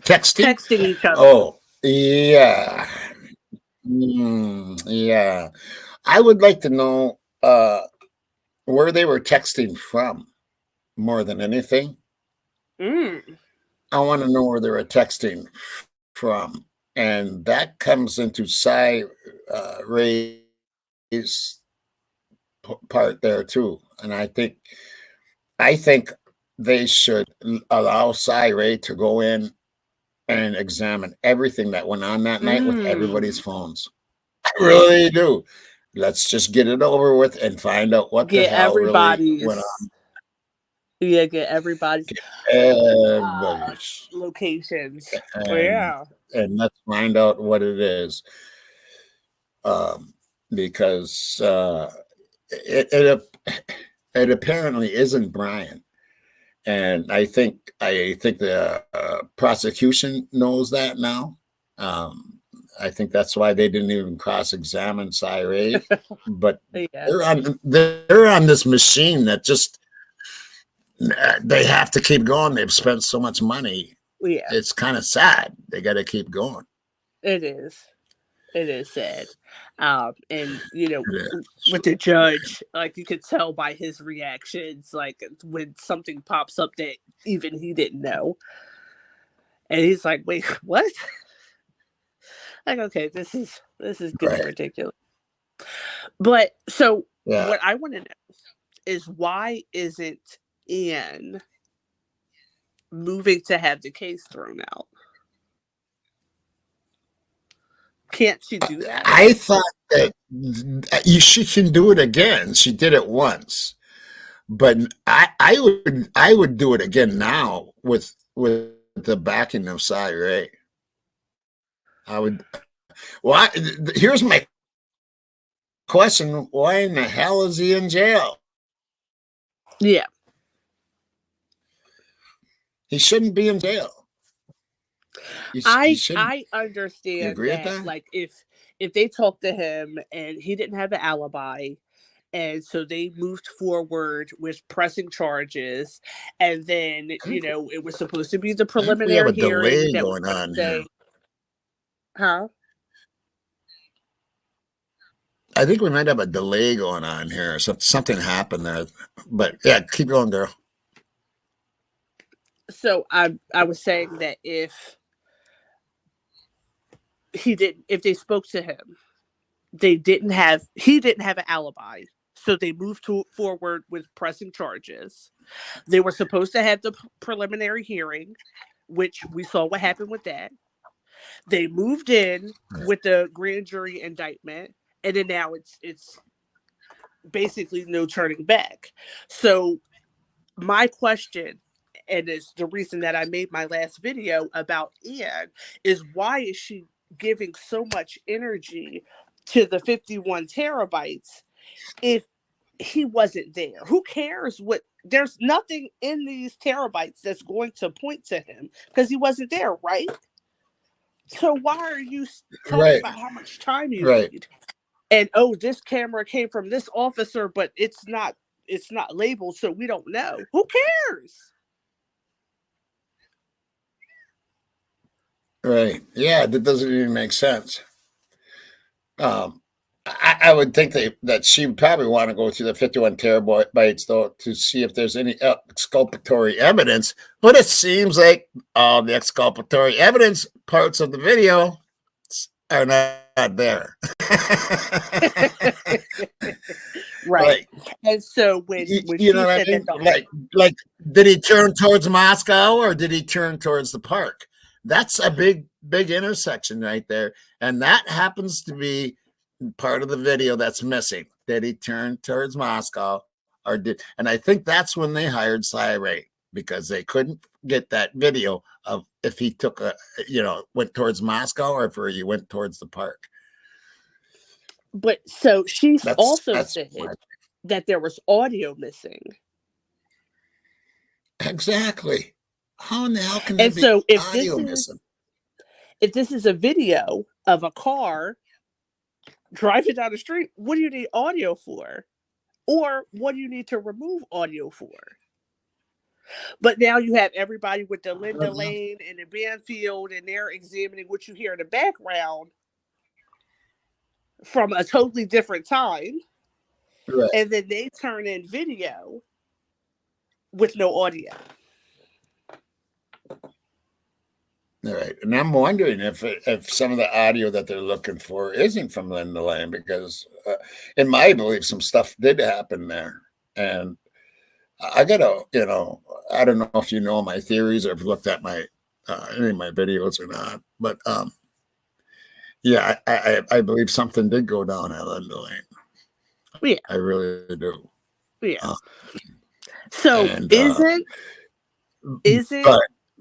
Texting? Texting each other. Oh, yeah. Yeah. I would like to know where they were texting from more than anything. Mm. I want to know where they were texting from. And that comes into Ray's part there too. And I think they should allow Ray to go in and examine everything that went on that night with everybody's Mm. phones. I really do. Let's just get it over with and find out what the Get hell really went everybody's. on. Get everybody's Everybody's. locations. And Yeah. let's find out what it is. Because it apparently isn't Brian. And I think the prosecution knows that now. I think that's why they didn't even cross-examine Cyree. But Yeah. they're on this machine that just they have to keep going. They've spent so much money. Yeah. It's kind of sad. They got to keep going. It is. It is sad. And with the judge, like you could tell by his reactions, like when something pops up that even he didn't know. And he's like, wait, what? Like, okay, this is getting Right. ridiculous. But so Yeah. what I want to know is why isn't Ian moving to have the case thrown out? Can't she do that? I thought that she can do it again. She did it once, but I would do it again now with the backing of Cyree. I would. Why? Here's my question: why in the hell is he in jail? Yeah. He shouldn't be in jail. I understand You agree with that, that? like if they talked to him and he didn't have an alibi, and so they moved forward with pressing charges, and then it was supposed to be the We have preliminary a hearing delay that going on here. Huh? I think we might have a delay going on here. Something happened there, but yeah, keep going, girl. So I was saying that if they spoke to him, he didn't have an alibi, so they moved forward with pressing charges. They were supposed to have the preliminary hearing, which we saw what happened with that. They moved in with the grand jury indictment, and then now it's basically no turning back. So my question, and it's the reason that I made my last video about Anne, is why is she giving so much energy to the 51 terabytes if he wasn't there? Who cares what? There's nothing in these terabytes that's going to point to him because he wasn't there, right? So why are you talking Right. about how much time you Right. need? And oh, this camera came from this officer, but it's not labeled, so we don't know. Who cares? Right. Yeah, that doesn't even make sense. I would think that she would probably want to go through the 51 terabytes, though, to see if there's any exculpatory evidence. But it seems like all the exculpatory evidence parts of the video are not there. Right. Like, And so when you she know what I said mean? that Like, did he turn towards Moscow or did he turn towards the park? That's a big intersection right there, and that happens to be part of the video that's missing. Did he turn towards Moscow or did? And I think that's when they hired Sly Ray, because they couldn't get that video of if he took went towards Moscow or if he went towards the park. but so she also That's said that there was audio missing. Exactly. How in the hell can there And be so audio missing? if this is a video of a car driving down the street, what do you need audio for? Or what do you need to remove audio for? But now you have everybody with the Linda Lane and the Banfield, and they're examining what you hear in the background from a totally different time. Right. And then they turn in video with no audio. All right. And I'm wondering if some of the audio that they're looking for isn't from Linda Lane, because in my belief, some stuff did happen there. And I gotta, I don't know if you know my theories or have looked at my any of my videos or not, but yeah, I believe something did go down at Linda Lane. Yeah, I really do. Yeah. So isn't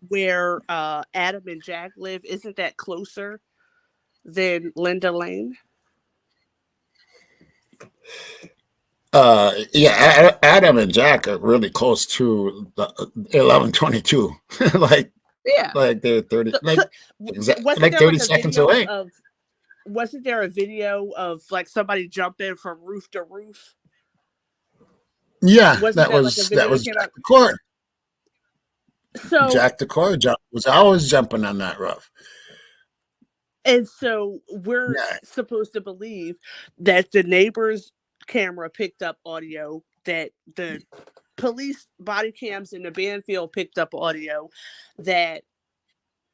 where Adam and Jack live, isn't that closer than Linda Lane? Yeah, Adam and Jack are really close to the 1122. like they're 30, like 30 seconds away. Wasn't there a video of like somebody jumping from roof to roof? Yeah, that was Jack the Core. So Jack the Core was always jumping on that roof. And so we're supposed to believe that the neighbor's camera picked up audio, that the police body cams in the Banfield picked up audio, that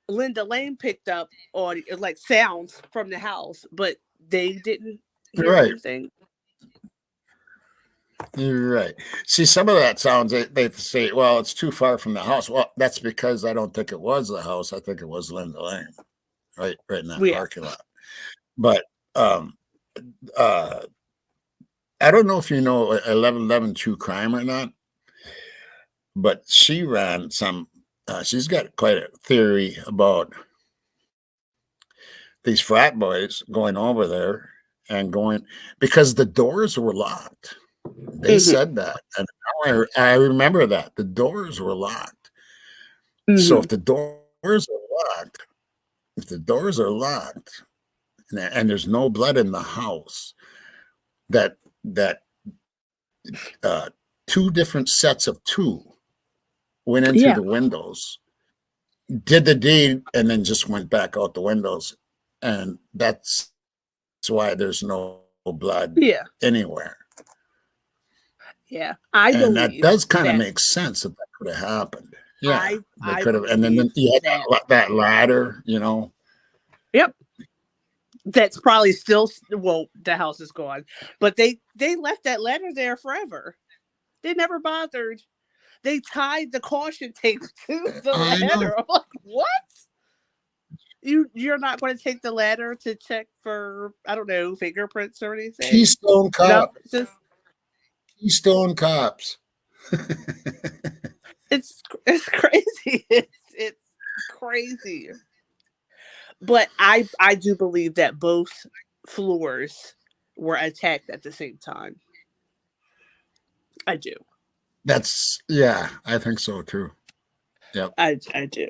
Linda Lane picked up audio, like sounds from the house, but they didn't hear anything. You're right. See, some of that sounds, they say, well, it's too far from the house. Well, that's because I don't think it was the house. I think it was Linda Lane, right in that parking lot. But I don't know if you know 1111 True Crime or not, but she ran some, she's got quite a theory about these frat boys going over there and going, because the doors were locked. They said that, and I remember that the doors were locked. So if the doors are locked, and there's no blood in the house, that two different sets of two went in through the windows, did the deed, and then just went back out the windows, and that's why there's no blood anywhere. Yeah, and that does kind of make sense that could have happened. Yeah, they could have, and then you had that ladder, Yep, that's probably still. Well, the house is gone, but they left that ladder there forever. They never bothered. They tied the caution tape to the ladder. I'm like, what? You're not going to take the ladder to check for, I don't know, fingerprints or anything? Keystone No, Cops. just Keystone Cops. it's crazy. It's crazy. But I do believe that both floors were attacked at the same time. I do. I think so too. Yep. I do.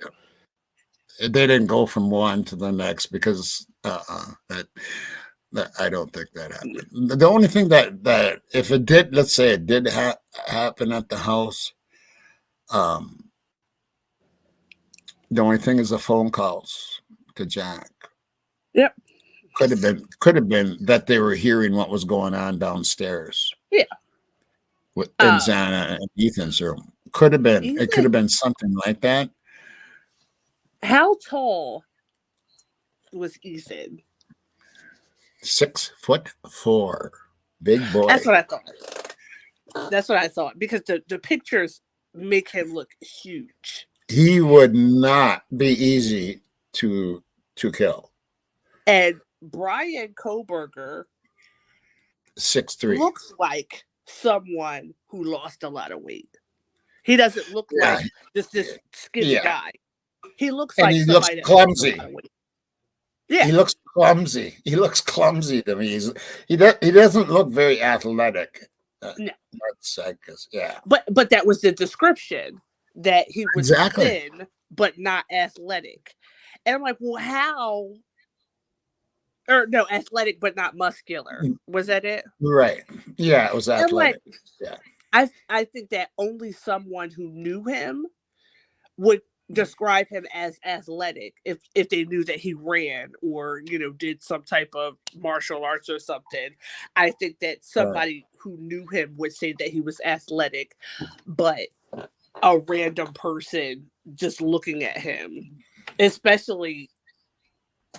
They didn't go from one to the next because that I don't think that happened. The only thing that if it did, let's say it did happen at the house, the only thing is the phone calls to Jack. Yep. Could have been that they were hearing what was going on downstairs. Yeah. In Xana and Ethan's room. Could have been. It could have been something like that. How tall was Ethan? 6'4", big boy. That's what I thought. Because the pictures make him look huge. He would not be easy to kill. And Brian Koberger 6'3". looks like someone who lost a lot of weight. He doesn't look like this skinny guy. He looks like he looks clumsy. Yeah, he looks clumsy. He looks clumsy to me. He doesn't look very athletic. No, that's I guess, yeah. But that was the description, that he was exactly thin but not athletic. And I'm like, well, how? Or no, athletic but not muscular. Was that it? Right. Yeah, it was athletic. Yeah. I think that only someone who knew him would describe him as athletic if they knew that he ran or, did some type of martial arts or something. I think that somebody who knew him would say that he was athletic, but a random person just looking at him, especially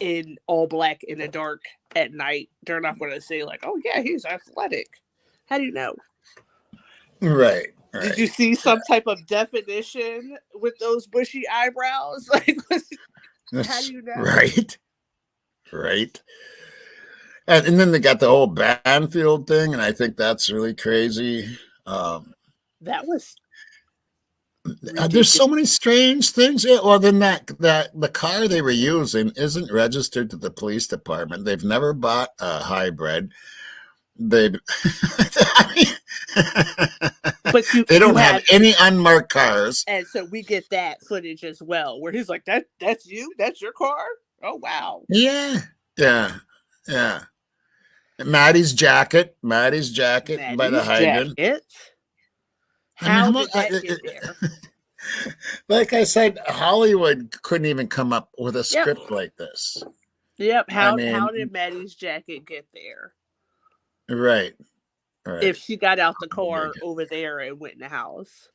in all black in the dark at night, they're not going to say like, oh yeah, he's athletic. How do you know? Right. Did you see some type of definition with those bushy eyebrows? Like, how do you know? Right. And then they got the whole Banfield thing, and I think that's really crazy. That was. There's so many strange things. Yeah, well, then that the car they were using isn't registered to the police department. They've never bought a hybrid. They don't have any unmarked cars. And so we get that footage as well, where he's like, that's you? That's your car? Oh, wow. Yeah. Maddie's jacket by the hydrant. How did that get there? Like I said, Hollywood couldn't even come up with a script like this. Yep. How did Maddie's jacket get there? Right. If she got out the car over there and went in the house.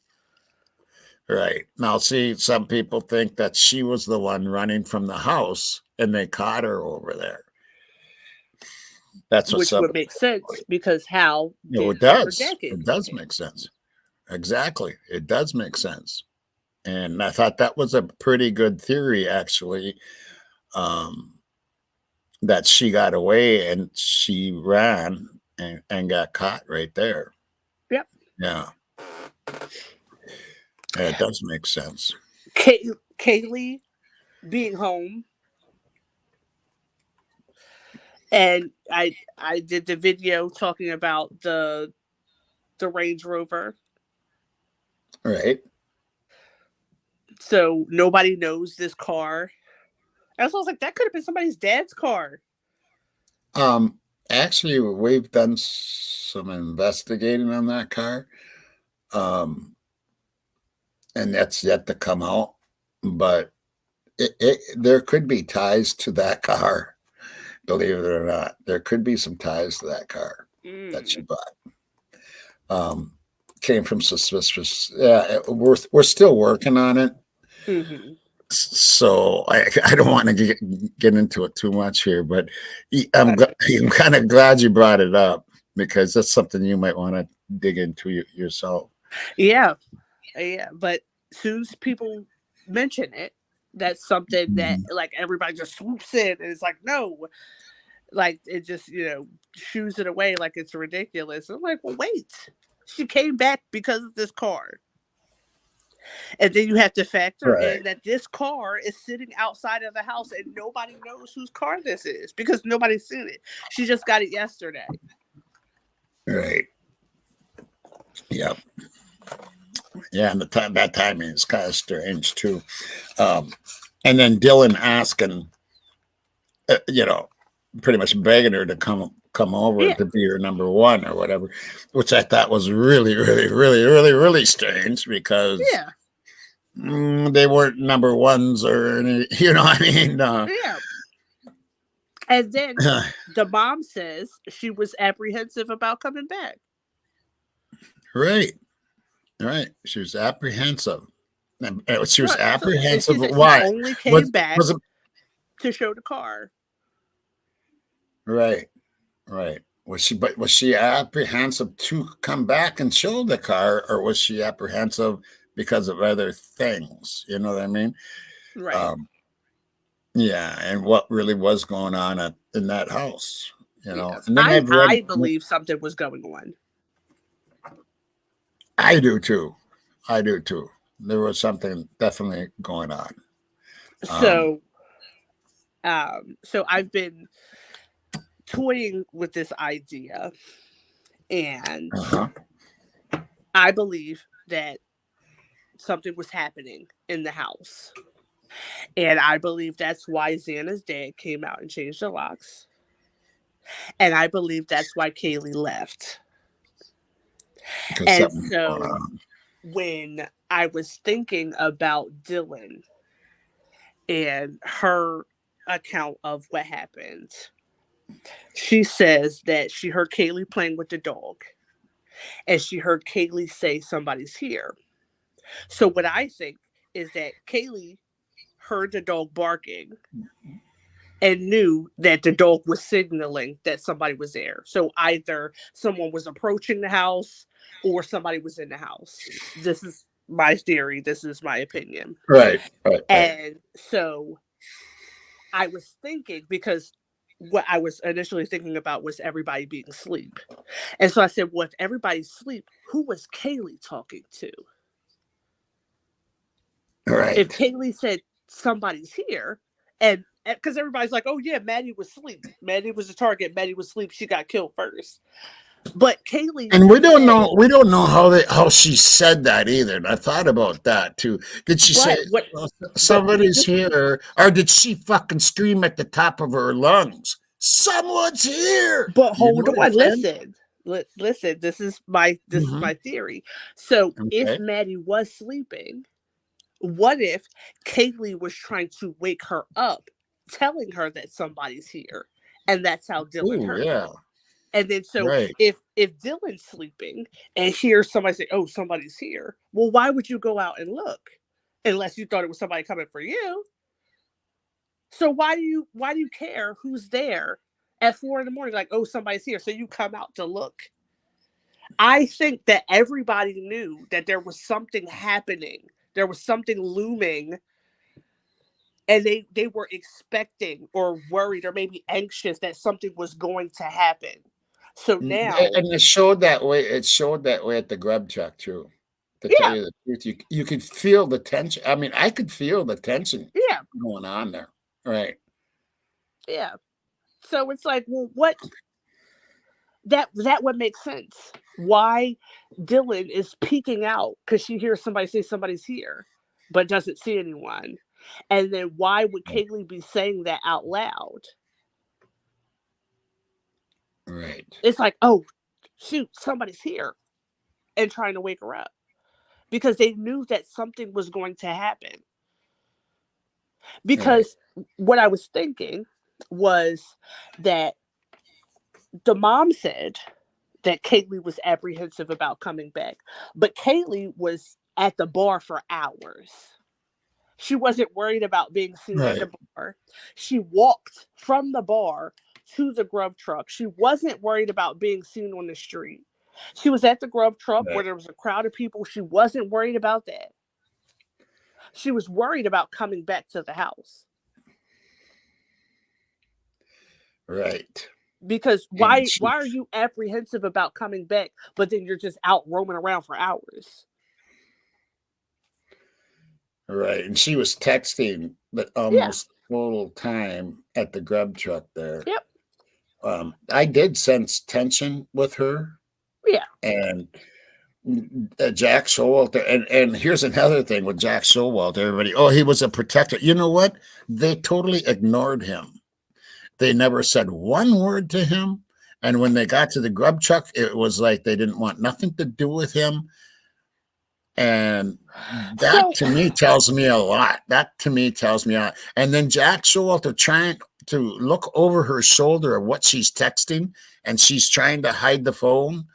Right. Now, see, some people think that she was the one running from the house and they caught her over there. That's which would make sense because how it does. It does make sense. Exactly. It does make sense. And I thought that was a pretty good theory, actually, that she got away and she ran and got caught right there. Yep. Yeah. It does make sense. Kaylee being home. And I did the video talking about the Range Rover. Right. So nobody knows this car. And so I was like, that could have been somebody's dad's car. Actually, we've done some investigating on that car. And that's yet to come out. But there could be ties to that car. Believe it or not, there could be some ties to that car that she bought. Came from suspicious. Yeah, we're still working on it. Mm-hmm. So I don't want to get into it too much here, but I'm kind of glad you brought it up because that's something you might want to dig into yourself. Yeah. But as soon as people mention it, That's something that like everybody just swoops in and it's like, no, like it just, shoos it away like it's ridiculous. I'm like, well, wait. She came back because of this car. And then you have to factor Right. in that this car is sitting outside of the house and nobody knows whose car this is because nobody's seen it. She just got it yesterday. Right. Yep. Yeah, and that timing is kind of strange too. And then Dylan asking, pretty much begging her to come over to be her number one or whatever, which I thought was really, really, really, really, really strange because they weren't number ones or any, what I mean? Yeah. And then the mom says she was apprehensive about coming back. Right. She was apprehensive. She was apprehensive. So why? she only came back to show the car. Right. Was she apprehensive to come back and show the car, or was she apprehensive because of other things? You know what I mean? Right. Yeah, and what really was going on in that house, Yeah. And then I believe something was going on. I do too. There was something definitely going on. So I've been toying with this idea, and I believe that something was happening in the house. And I believe that's why Xana's dad came out and changed the locks. And I believe that's why Kaylee left. And so when I was thinking about Dylan and her account of what happened, she says that she heard Kaylee playing with the dog. And she heard Kaylee say somebody's here. So what I think is that Kaylee heard the dog barking and knew that the dog was signaling that somebody was there. So either someone was approaching the house or somebody was in the house. This is my theory. This is my opinion. Right. And so I was thinking, because what I was initially thinking about was everybody being asleep. And so I said, well, if everybody's asleep, who was Kaylee talking to? Right. If Kaylee said somebody's here, and because everybody's like, oh yeah, Maddie was asleep. Maddie was the target. Maddie was asleep. She got killed first. But Kaylee, and we don't know how she said that either. And I thought about that too. Did she say somebody's here, or did she fucking scream at the top of her lungs, "Someone's here"? But hold on, listen. This is my theory. So if Maddie was sleeping, what if Kaylee was trying to wake her up, telling her that somebody's here, and that's how Dylan heard. Yeah. And then if Dylan's sleeping and hears somebody say, "Oh, somebody's here," well, why would you go out and look unless you thought it was somebody coming for you? So why do you care who's there at 4 a.m? Like, oh, somebody's here, so you come out to look. I think that everybody knew that there was something happening. There was something looming. And they were expecting or worried or maybe anxious that something was going to happen. So now, and it showed that way. It showed that way at the grub truck too. To tell you the truth, you could feel the tension. I mean, I could feel the tension. Going on there, right? Yeah. So it's like, well, what? That would make sense. Why Dylan is peeking out because she hears somebody say somebody's here, but doesn't see anyone. And then why would Kaylee be saying that out loud? Right. It's like, oh, shoot, somebody's here, and trying to wake her up because they knew that something was going to happen. Because what I was thinking was that the mom said that Kaylee was apprehensive about coming back, but Kaylee was at the bar for hours. She wasn't worried about being seen at the bar. She walked from the bar to the grub truck. She wasn't worried about being seen on the street. She was at the grub truck where there was a crowd of people. She wasn't worried about that. She was worried about coming back to the house. Right. Because And why are you apprehensive about coming back, but then you're just out roaming around for hours? Right. And she was texting the almost total time at the grub truck there. Yep. I did sense tension with her. Yeah. And Jack Showalter, and here's another thing with Jack Showalter, everybody, oh, he was a protector. You know what? They totally ignored him. They never said one word to him. And when they got to the grub truck, it was like they didn't want nothing to do with him. And that to me tells me a lot. That to me tells me a lot. And then Jack Showalter trying to look over her shoulder at what she's texting, and she's trying to hide the phone.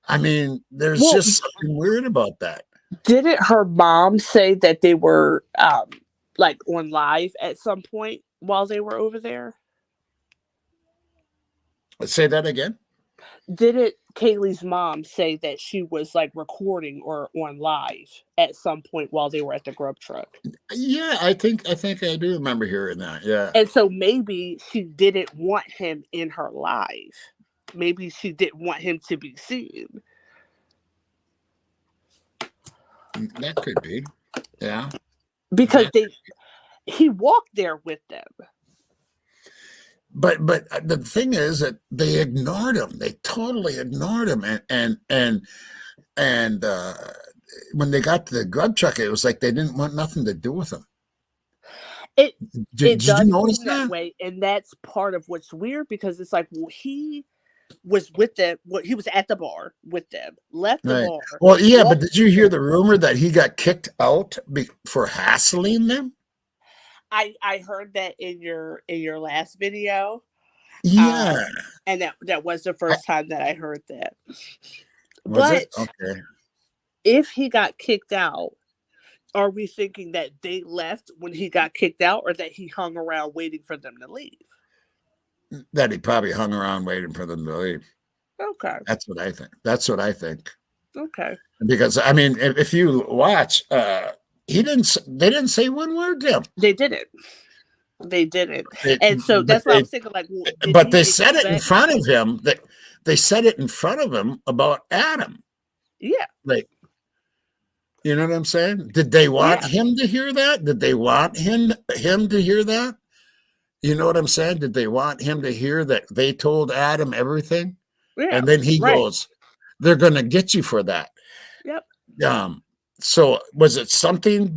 I mean, there's just something weird about that. Didn't her mom say that they were like on live at some point while they were over there? Let's say that again. Didn't Kaylee's mom say that she was like recording or on live at some point while they were at the grub truck? Yeah, I think I do remember hearing that. Yeah. And so maybe she didn't want him in her live. Maybe she didn't want him to be seen. That could be. Yeah. Because he walked there with them. But the thing is that they ignored him. They totally ignored him. And when they got to the grub truck, it was like they didn't want nothing to do with him. It Did does you notice seem that way, and that's part of what's weird, because it's like, well, he was with them. He was at the bar with them, left the bar. Well, yeah, but did you hear the rumor that he got kicked out for hassling them? I heard that in your last video. Yeah. And that was the first time that I heard that. Was it? Okay. If he got kicked out, are we thinking that they left when he got kicked out, or that he hung around waiting for them to leave? That he probably hung around waiting for them to leave. Okay. That's what I think. Okay. Because I mean, if you watch, they didn't say one word to him. They didn't. And so that's what I was thinking. Like, well, but they said it in front of him. They said it in front of him about Adam. Yeah. Like, you know what I'm saying? Did they want him to hear that? Did they want him to hear that? You know what I'm saying? Did they want him to hear that they told Adam everything? Yeah. And then he goes, "They're going to get you for that." Yep. So was it something?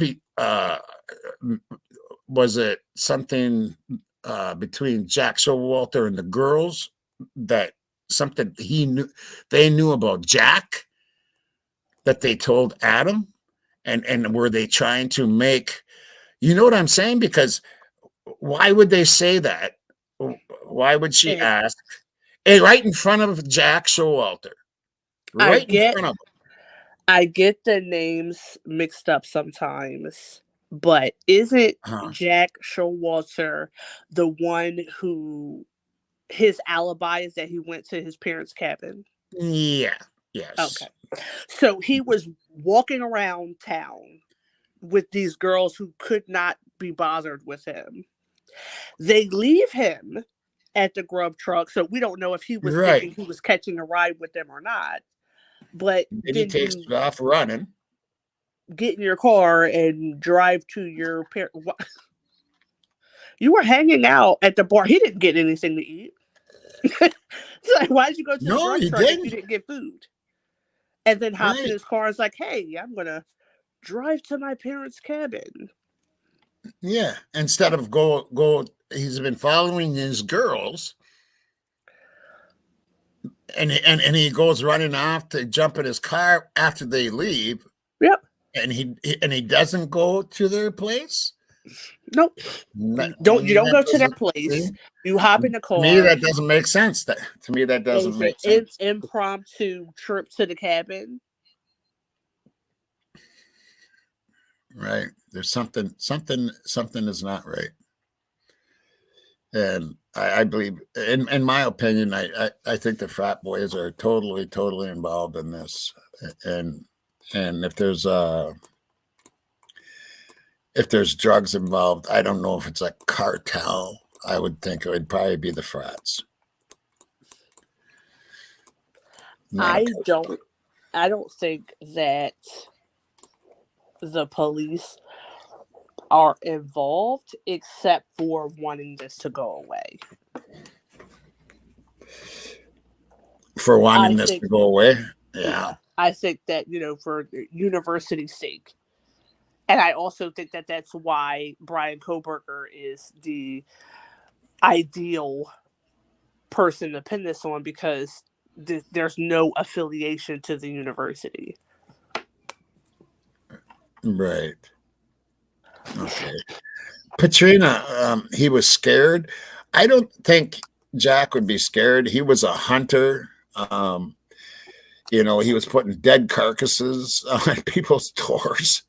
Was it something between Jack Showalter and the girls, that something they knew about Jack that they told Adam, and were they trying to make? You know what I'm saying? Because why would they say that? Why would she ask? And right in front of Jack Showalter. Right in front of him. I get the names mixed up sometimes, but isn't Jack Showalter the one who his alibi is that he went to his parents' cabin? Yeah. Yes. Okay. So he was walking around town with these girls who could not be bothered with him. They leave him at the grub truck, so we don't know if he was thinking he was catching a ride with them or not. But then he takes it off running. Get in your car and drive to your parents. You were hanging out at the bar. He didn't get anything to eat. It's like, why did you go to the grub truck if you didn't get food? And then hops in his car and is like, "Hey, I'm gonna drive to my parents' cabin." Yeah, instead of go. He's been following his girls, and he goes running off to jump in his car after they leave. Yep. And he doesn't go to their place. Nope. You don't go to their place. You hop in the car. To me, that doesn't make sense. To me, that doesn't make sense. Impromptu trip to the cabin. Right. There's something is not right. And I believe, in my opinion, I think the frat boys are totally involved in this. And if there's if there's drugs involved, I don't know if it's a cartel. I would think it would probably be the frats. Not a I cartel. don't think that the police are involved except for wanting this to go away. For wanting I this think, to go away. yeah, Yeah. I think that, for university's sake. And I also think that that's why Brian Koberger is the ideal person to pin this on, because there's no affiliation to the university. Right. Okay. Katrina, he was scared. I don't think Jack would be scared. He was a hunter. He was putting dead carcasses on people's doors,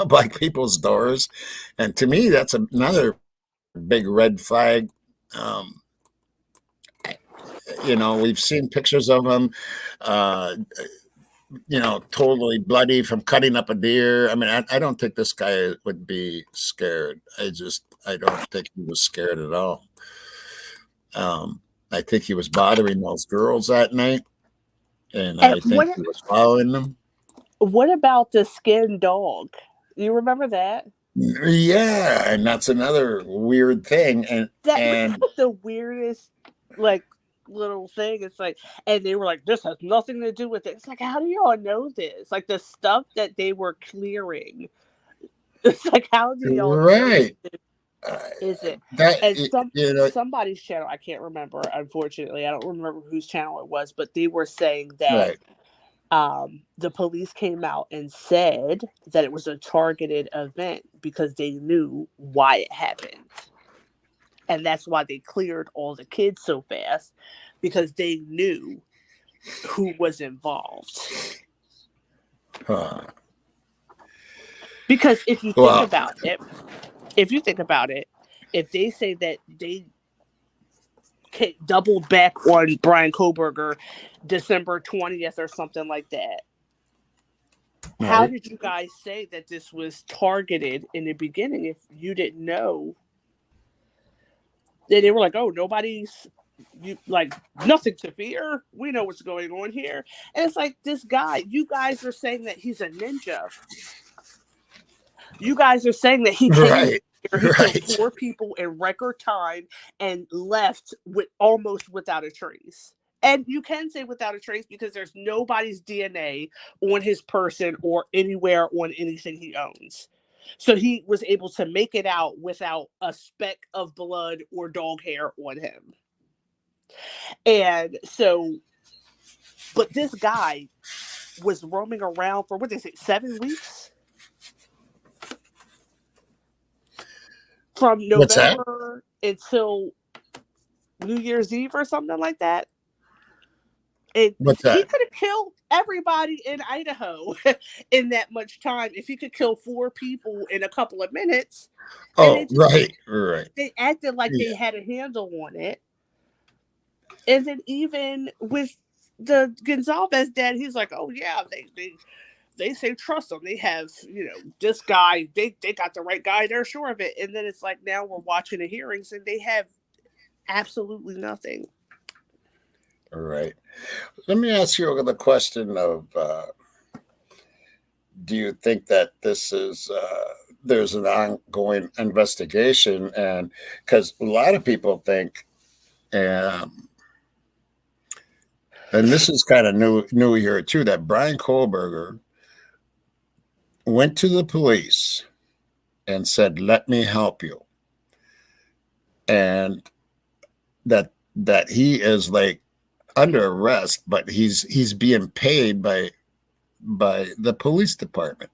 by people's doors. And to me, that's another big red flag. Um, we've seen pictures of him, uh, totally bloody from cutting up a deer. I mean, I don't think this guy would be scared. I don't think he was scared at all. I think he was bothering those girls that night, and And I think he was following them. what about the skinned dog? You remember that? Yeah, and that's another weird thing. That And was the weirdest, like, little thing. It's like, and they were like, this has nothing to do with it. It's like, how do y'all know this? Like, the stuff that they were clearing. It's like, how do y'all know right, this isn't? that And somebody's channel, I can't remember, unfortunately. I don't remember whose channel it was, but they were saying that right, the police came out and said that it was a targeted event because they knew why it happened. And that's why they cleared all the kids so fast, because they knew who was involved. huh. Because if you think Well, about it, if they say that they doubled back on Brian Koberger December 20th or something like that, how right. did you guys say that this was targeted in the beginning if you didn't know? They were like, oh, nothing to fear. We know what's going on here. And it's like, this guy, you guys are saying that he's a ninja. You guys are saying that he came Right, here, he right. killed 4 people in record time and left with almost without a trace. And you can say without a trace because there's nobody's DNA on his person or anywhere on anything he owns. So he was able to make it out without a speck of blood or dog hair on him. And so, but this guy was roaming around for, what did they say, 7 weeks? From What's that? November until New Year's Eve or something like that. And What's he that? could have killed everybody in Idaho in that much time if he could kill 4 people in a couple of minutes. Oh, right, right. They acted like they Yeah. had a handle on it. And then even with the Gonzalez dad, he's like, oh yeah, they say trust them. They have, this guy, they got the right guy, they're sure of it. And then it's like, now we're watching the hearings and they have absolutely nothing. All right. Let me ask you the question of, do you think that this is there's an ongoing investigation? And because a lot of people think, and this is kind of new here too, that Brian Kohlberger went to the police and said, let me help you. And that he is like under arrest, but he's being paid by the police department.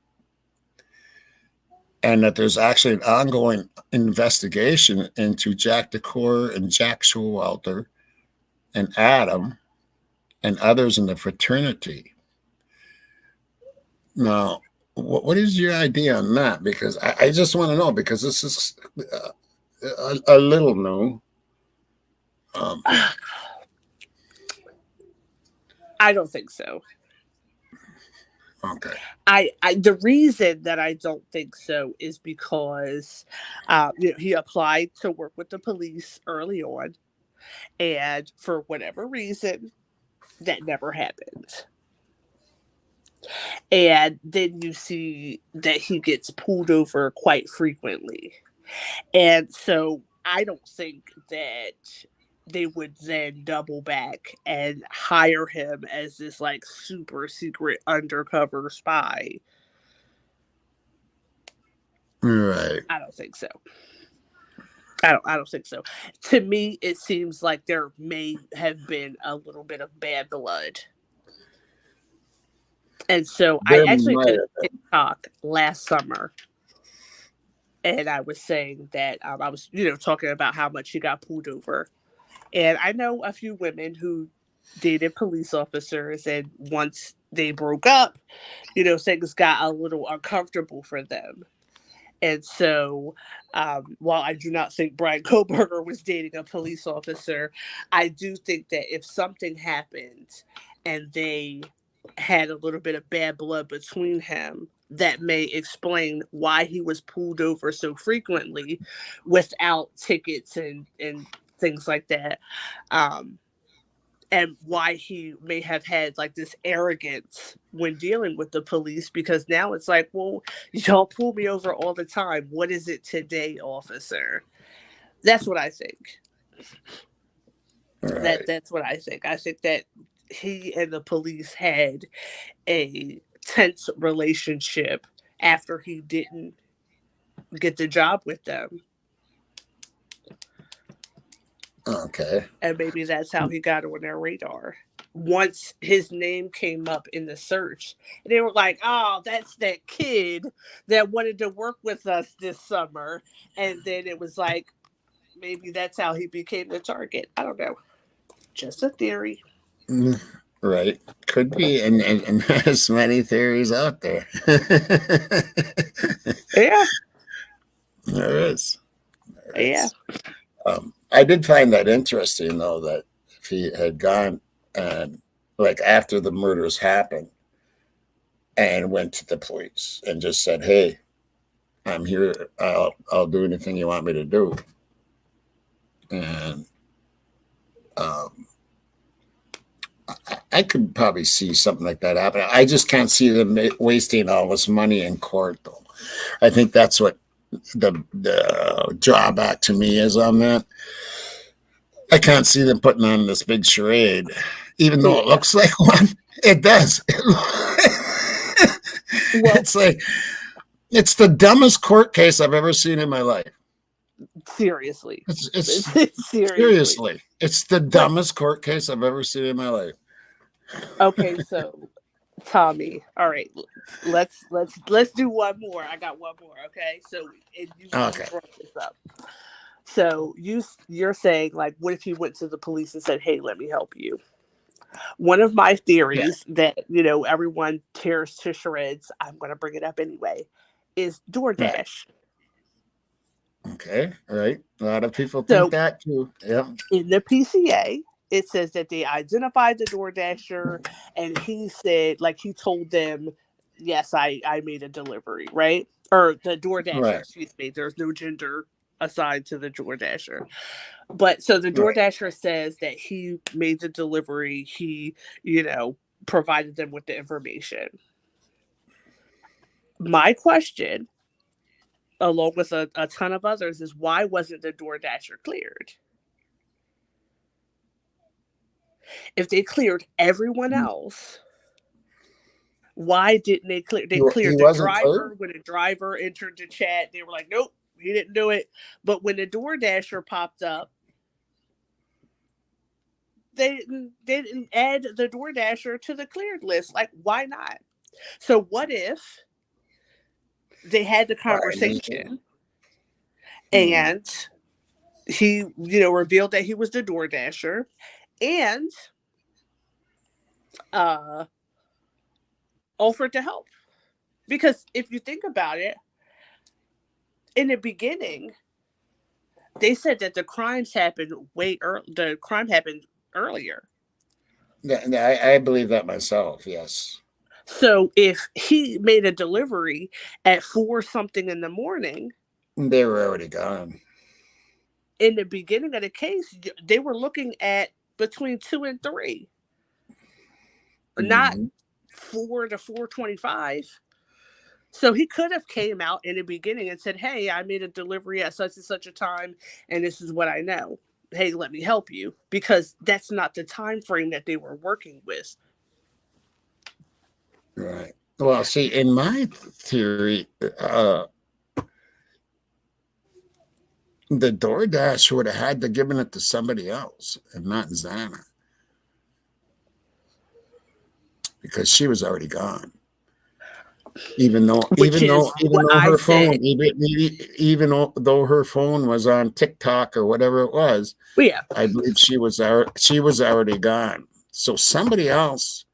And that there's actually an ongoing investigation into Jack DeCore and Jack Showalter and Adam and others in the fraternity. Now, what is your idea on that? Because I just want to know, because this is a little new. I don't think so. Okay. The reason that I don't think so is because he applied to work with the police early on, and for whatever reason, that never happened. And then you see that he gets pulled over quite frequently. And so I don't think that they would then double back and hire him as this like super secret undercover spy. Right. I don't think so. I don't think so. To me, it seems like there may have been a little bit of bad blood. And so I There actually might did have a TikTok last summer, and I was saying that I was, talking about how much he got pulled over. And I know a few women who dated police officers, and once they broke up, things got a little uncomfortable for them. And so, while I do not think Brian Koberger was dating a police officer, I do think that if something happened and they had a little bit of bad blood between him, that may explain why he was pulled over so frequently without tickets and things like that. And why he may have had like this arrogance when dealing with the police, because now it's like, well, y'all pull me over all the time. What is it today, officer? That's what I think. right. That's what I think. I think that he and the police had a tense relationship after he didn't get the job with them. Okay. And maybe that's how he got on their radar. Once his name came up in the search, and they were like, oh, that's that kid that wanted to work with us this summer. And then it was like, maybe that's how he became the target. I don't know. Just a theory. Right. Could be. And there's many theories out there. Yeah. There is. Yeah. I did find that interesting, though, that if he had gone and, like, after the murders happened and went to the police and just said, hey, I'm here. I'll do anything you want me to do. And I could probably see something like that happen. I just can't see them wasting all this money in court, though. I think that's what the drawback to me is on that. I can't see them putting on this big charade, even though it looks like one. It does. It's like, it's the dumbest court case I've ever seen in my life. Seriously. It's seriously. It's the dumbest court case I've ever seen in my life. Okay, so Tommy, all right, let's do one more. I got one more. Okay, so you brought this up. So you're saying, like, what if he went to the police and said, hey, let me help you? One of my theories that everyone tears to shreds, I'm going to bring it up anyway, is DoorDash. Okay, right. A lot of people think that too. Yeah. In the PCA, it says that they identified the DoorDasher, and he said, like, he told them, yes, I made a delivery, right? Or the DoorDasher, right. Excuse me. There's no gender assigned to the DoorDasher. But so the DoorDasher says that he made the delivery. He, provided them with the information. My question, along with a ton of others, is why wasn't the DoorDasher cleared? If they cleared everyone else, why didn't they clear? They cleared the driver. When the driver entered the chat, they were like, nope, he didn't do it. But when the DoorDasher popped up, they didn't add the DoorDasher to the cleared list. Like, why not? So what if they had the conversation and he, revealed that he was the DoorDasher and offered to help? Because if you think about it, in the beginning, they said that the crimes happened the crime happened earlier. I believe that myself, yes. So if he made a delivery at 4 something in the morning, They were already gone. in the beginning of the case, they were looking at between 2 and 3, not Mhm. 4 to 4:25. So he could have came out in the beginning and said, "Hey, I made a delivery at such and such a time, and this is what I know. Hey, let me help you," because that's not the time frame that they were working with. Right. Well, see, in my theory, the DoorDash would have had to given it to somebody else and not Xana, because she was already gone. Even though I her said. phone, even though her phone was on TikTok or whatever it was, Yeah, I believe she was already gone. So somebody else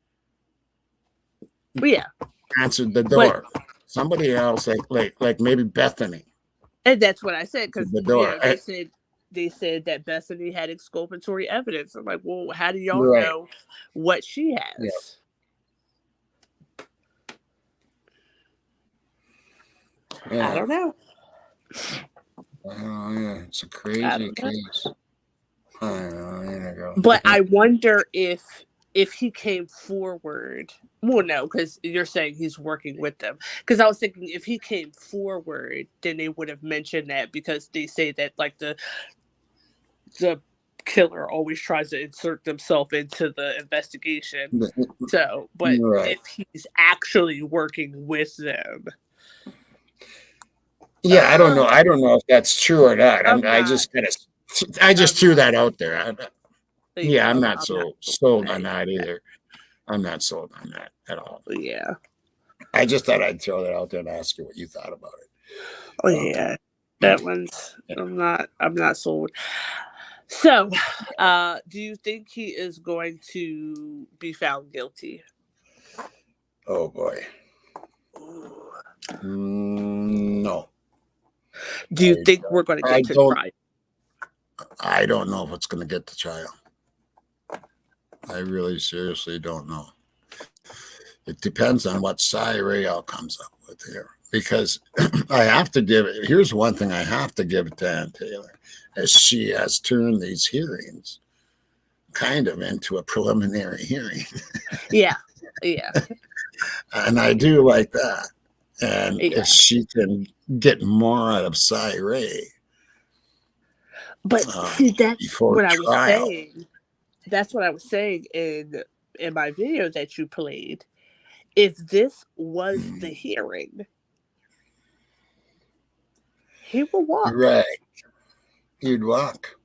yeah, answered the but door. Somebody else, like maybe Bethany, and that's what I said to because the door. they said that Bethany had exculpatory evidence. I'm like, well, how do y'all Right. know what she Yeah. has? Yeah. I don't know. Oh, yeah. It's a I crazy don't know. case. I don't know. There you go. But I wonder if he came forward. Well, no, because you're saying he's working with them. Because I was thinking if he came forward, then they would have mentioned that because they say that like the killer always tries to insert themselves into the investigation. So, but Right. if he's actually working with them, Yeah, I don't know. I don't know if that's true or not. I'm I not. just I just I'm threw not. that out there. Yeah, I'm not I'm not so sold on saying that that. either. I'm not sold on that at all. Yeah. I just thought I'd throw that out there and ask you what you thought about it. Oh yeah. That one's. I'm not sold. So, do you think he is going to be found guilty? Oh boy. No. Do you think we're going to I get to don't. trial? I don't know if it's going to get to trial. I really seriously don't know. It depends on what Rael comes up with here. Because I have to give it. Here's one thing I have to give to Ann Taylor, as she has turned these hearings kind of into a preliminary hearing. Yeah. Yeah. And I do like that. And Yeah. if she can get more out of Ray, But see, that's before what I was trial. saying. That's what I was saying in my video that you played. If this was the hearing, he will walk. Right. You'd walk.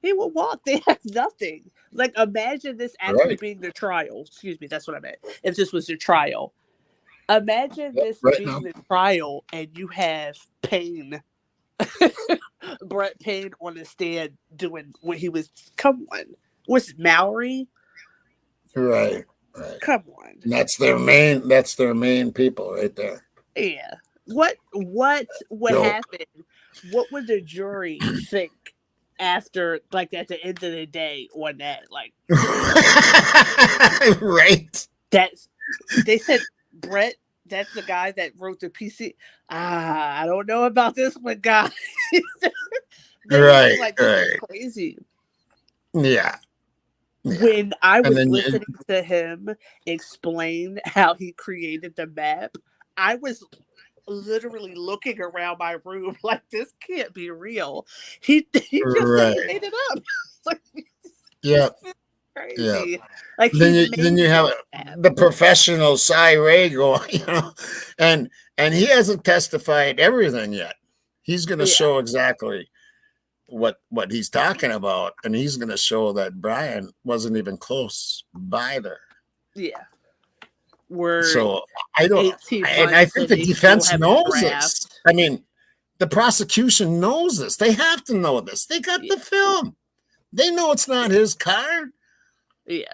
He will walk. They have nothing. Like, imagine this actually Right. being the trial. Excuse me, that's what I meant. If this was the trial. Imagine this Right being now. the trial and you have Payne, Brett Payne on the stand doing what he was. Come on. Was it Mallory? Right. Right. Come on. And that's their main people right there. Yeah. What would happen? What would the jury think after, like, at the end of the day on that? Like, right. They said Brett, that's the guy that wrote the PC. I don't know about this one, guy. Right. Like, this is crazy. Yeah. When I was listening to him explain how he created the map, I was literally looking around my room like, this can't be real. He just said he made it up. Like, yeah. Crazy. Yeah. Like, then you have the professional Ray going, and he hasn't testified everything yet. He's going to show exactly what he's talking about, and he's going to show that Brian wasn't even close by there. Yeah. So I don't, and I think the defense knows this. I mean, the prosecution knows this. They have to know this. They got the film. They know it's not his car. Yeah.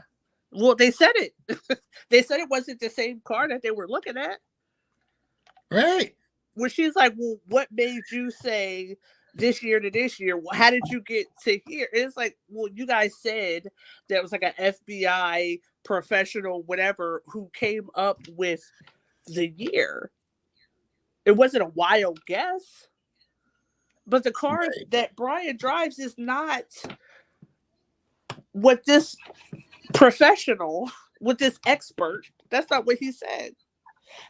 Well, they said it. They said it wasn't the same car that they were looking at. Right. When she's like, well, what made you say this year to this year. How did you get to here? It's like, well, you guys said that it was like an FBI professional, whatever, who came up with the year. It wasn't a wild guess. But the car Right. that Brian drives is not what this professional, with this expert, that's not what he said.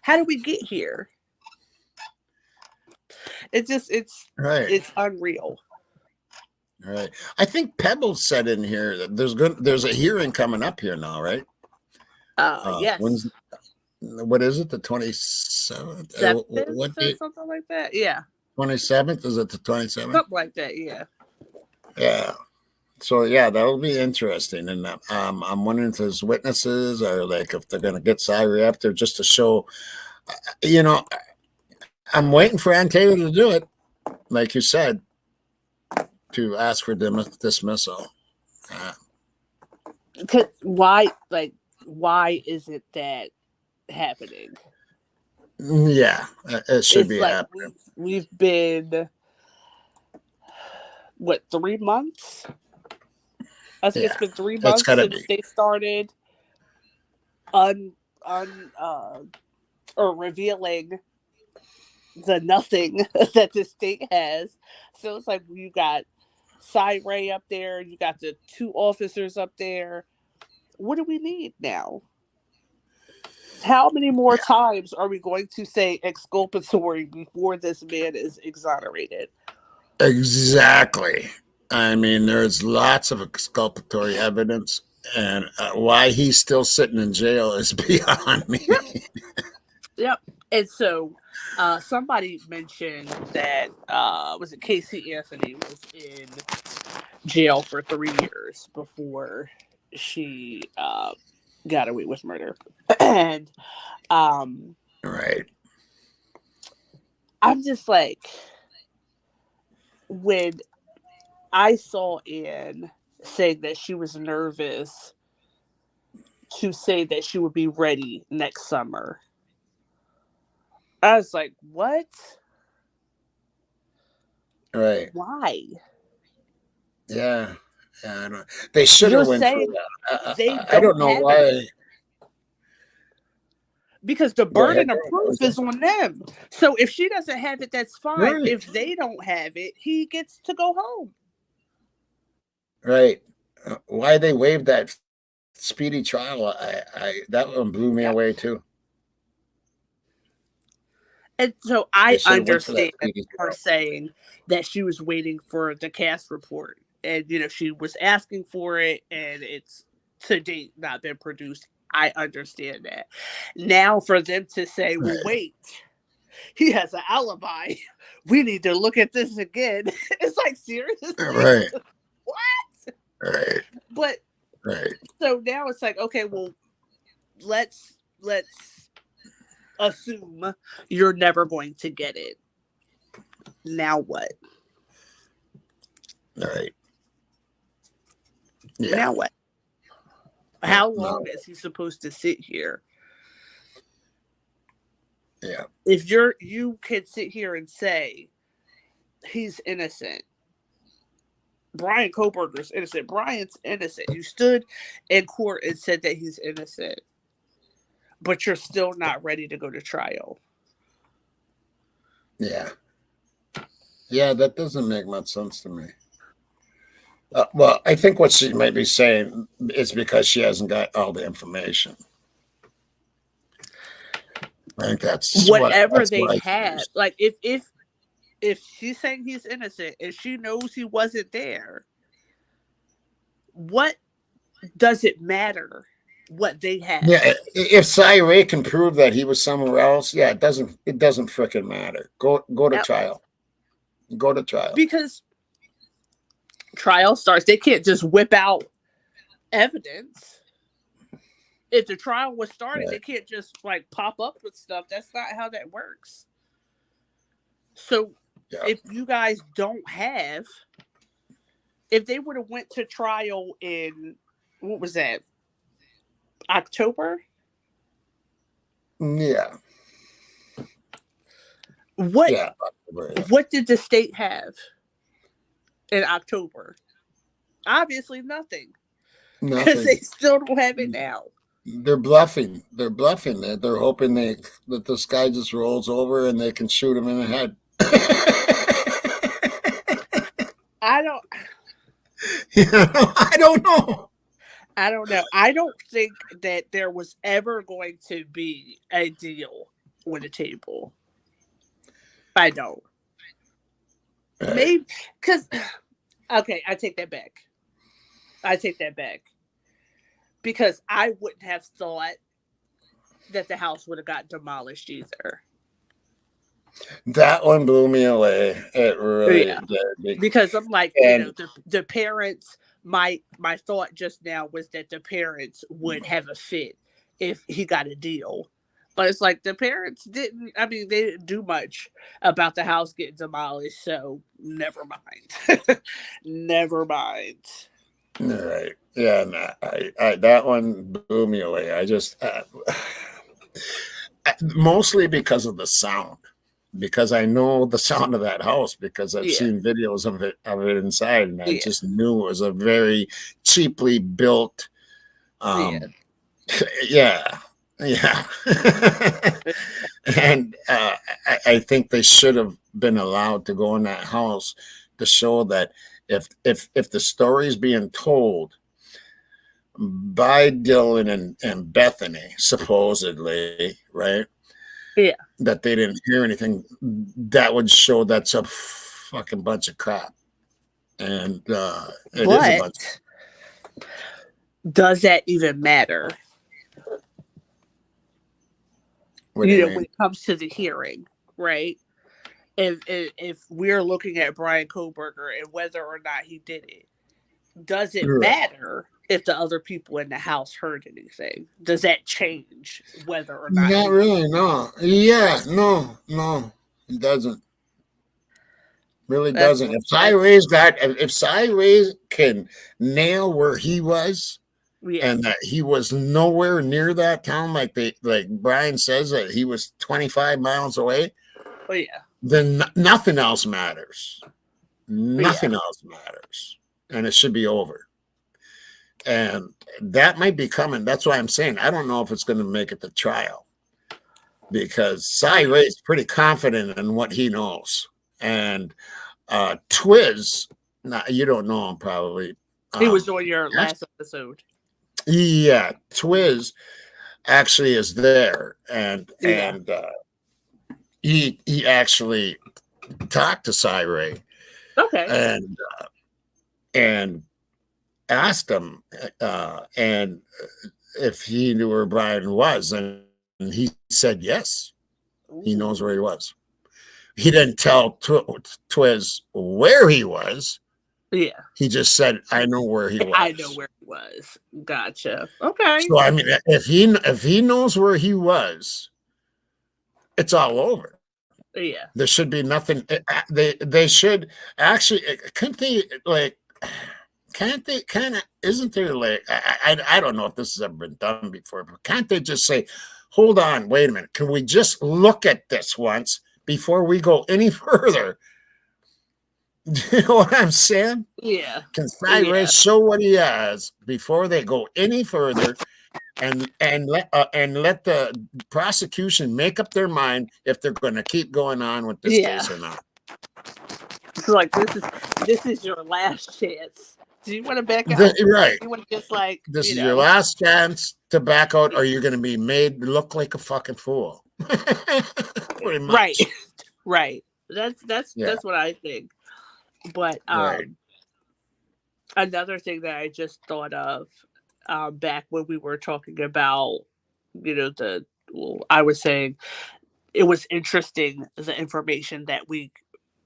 How did we get here? It's Right. unreal. Right. I think Pebbles said in here that there's a hearing coming up here now, right? Yes. What is it? The 27th? What 7th or date? something like that. Yeah. 27th? Is it the 27th? Something like that, yeah. Yeah. So yeah, that'll be interesting. And I'm wondering if there's witnesses or like if they're gonna get Syrie up there just to show. You know, I'm waiting for Ann Taylor to do it, like you said, to ask for dismissal. Why isn't that happening? Yeah, it should It's be like happening. we've been, what, 3 months? I think it's been 3 It's months gotta since be. they started or revealing the nothing that the state has. So it's like you got Syrie up there, you got the 2 officers up there. What do we need now? How many more times are we going to say exculpatory before this man is exonerated? Exactly. I mean, there's lots of exculpatory evidence, and why he's still sitting in jail is beyond me. Yep. And so somebody mentioned that was it Casey Anthony was in jail for 3 years before she got away with murder. And Right. I'm just like, when I saw Anne saying that she was nervous to say that she would be ready next summer, I was like, what? Right. Why? Yeah. I don't, they should You're have went saying for that. they I don't don't know have why. it. Because the Go ahead. burden of proof is on them. So if she doesn't have it, that's fine. Right. If they don't have it, he gets to go home. Right. Why they waived that speedy trial? I that one blew me away too. And so I They should have went for that understand speedy her trial. saying that she was waiting for the cast report, and she was asking for it, and it's to date not been produced. I understand that. Now for them to say, well, Right. wait, he has an alibi, we need to look at this again. It's like, seriously? Right. What? Right. But Right. so now it's like, okay, well, let's assume you're never going to get it. Now what? Right. Yeah. Now what? How long is he supposed to sit here? Yeah. If you can sit here and say he's innocent, Brian Koberger's innocent, Brian's innocent. You stood in court and said that he's innocent, but you're still not ready to go to trial. Yeah. Yeah, that doesn't make much sense to me. Well, I think what she might be saying is because she hasn't got all the information. I think that's whatever they have. Like if she's saying he's innocent and she knows he wasn't there, what does it matter what they have? Yeah, if Syrie can prove that he was somewhere else, yeah, it doesn't frickin' matter. Go to trial. Go to trial. Because trial starts, they can't just whip out evidence. If the trial was started, they can't just like pop up with stuff. That's not how that works. So if you guys don't have, if they would have went to trial in, what was that, October? Yeah. What did the state have? in October? Obviously nothing. Because Nothing. they still don't have it now. They're bluffing. They're bluffing. They're hoping that this guy just rolls over and they can shoot him in the head. I don't I don't know. I don't know. I don't think that there was ever going to be a deal on the table. I don't. Maybe because okay, I take that back. Because I wouldn't have thought that the house would have got demolished either. That one blew me away. It really Yeah. did. Because I'm like, And the parents. My thought just now was that the parents would have a fit if he got a deal. But it's like the parents didn't. I mean, they didn't do much about the house getting demolished. So never mind. Never mind. right, yeah, nah, I that one blew me away. I just mostly because of the sound, because I know the sound of that house because I've Yeah. seen videos of it inside, and I Yeah. just knew it was a very cheaply built. Yeah, yeah. And I think they should have been allowed to go in that house to show that if the story is being told by Dylan and Bethany, supposedly, right? Yeah. That they didn't hear anything, that would show that's a fucking bunch of crap. And it is a bunch. Does that even matter? What do you mean? When it comes to the hearing, right? If we're looking at Brian Koberger and whether or not he did it, does it matter if the other people in the house heard anything? Does that change whether or not? Not really, no. Yeah, no, it doesn't. Really doesn't. If Cyrus can nail where he was, and that he was nowhere near that town, like Brian says that he was 25 miles away. Oh yeah. Then nothing else matters. Nothing else matters, and it should be over. And that might be coming. That's why I'm saying I don't know if it's going to make it to trial, because Cyrus is pretty confident in what he knows. And Twiz, you don't know him probably. He was on your last episode. Yeah, Twiz actually is there, and he actually talked to Cyrus. Okay. And asked him and if he knew where Brian was, and he said yes. He knows where he was. He didn't tell Twiz where he was. Yeah. He just said, I know where he was. I know where he was. Gotcha. Okay. So I mean, if he knows where he was, it's all over. Yeah. There should be nothing. They should actually, couldn't they, like, can't they kind of, isn't there, like, I don't know if this has ever been done before, but can't they just say, hold on, wait a minute, can we just look at this once before we go any further? You know what I'm saying? Yeah. Can Cyrus show what he has before they go any further, and let the prosecution make up their mind if they're going to keep going on with this case or not? It's like, this is your last chance. Do you want to back out? Right. You want to just like, this is your last chance to back out, or you're going to be made look like a fucking fool. Pretty much. Right. That's what I think. But another thing that I just thought of back when we were talking about, I was saying it was interesting, the information that we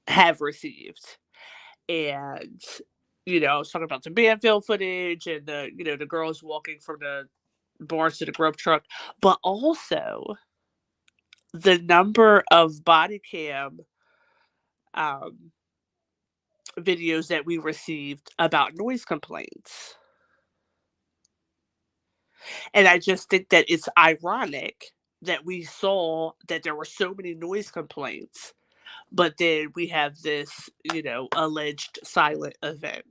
have received. And, I was talking about the Banfield footage and the girls walking from the bars to the grub truck, but also the number of body cam videos that we received about noise complaints. And I just think that it's ironic that we saw that there were so many noise complaints, but then we have this, alleged silent event.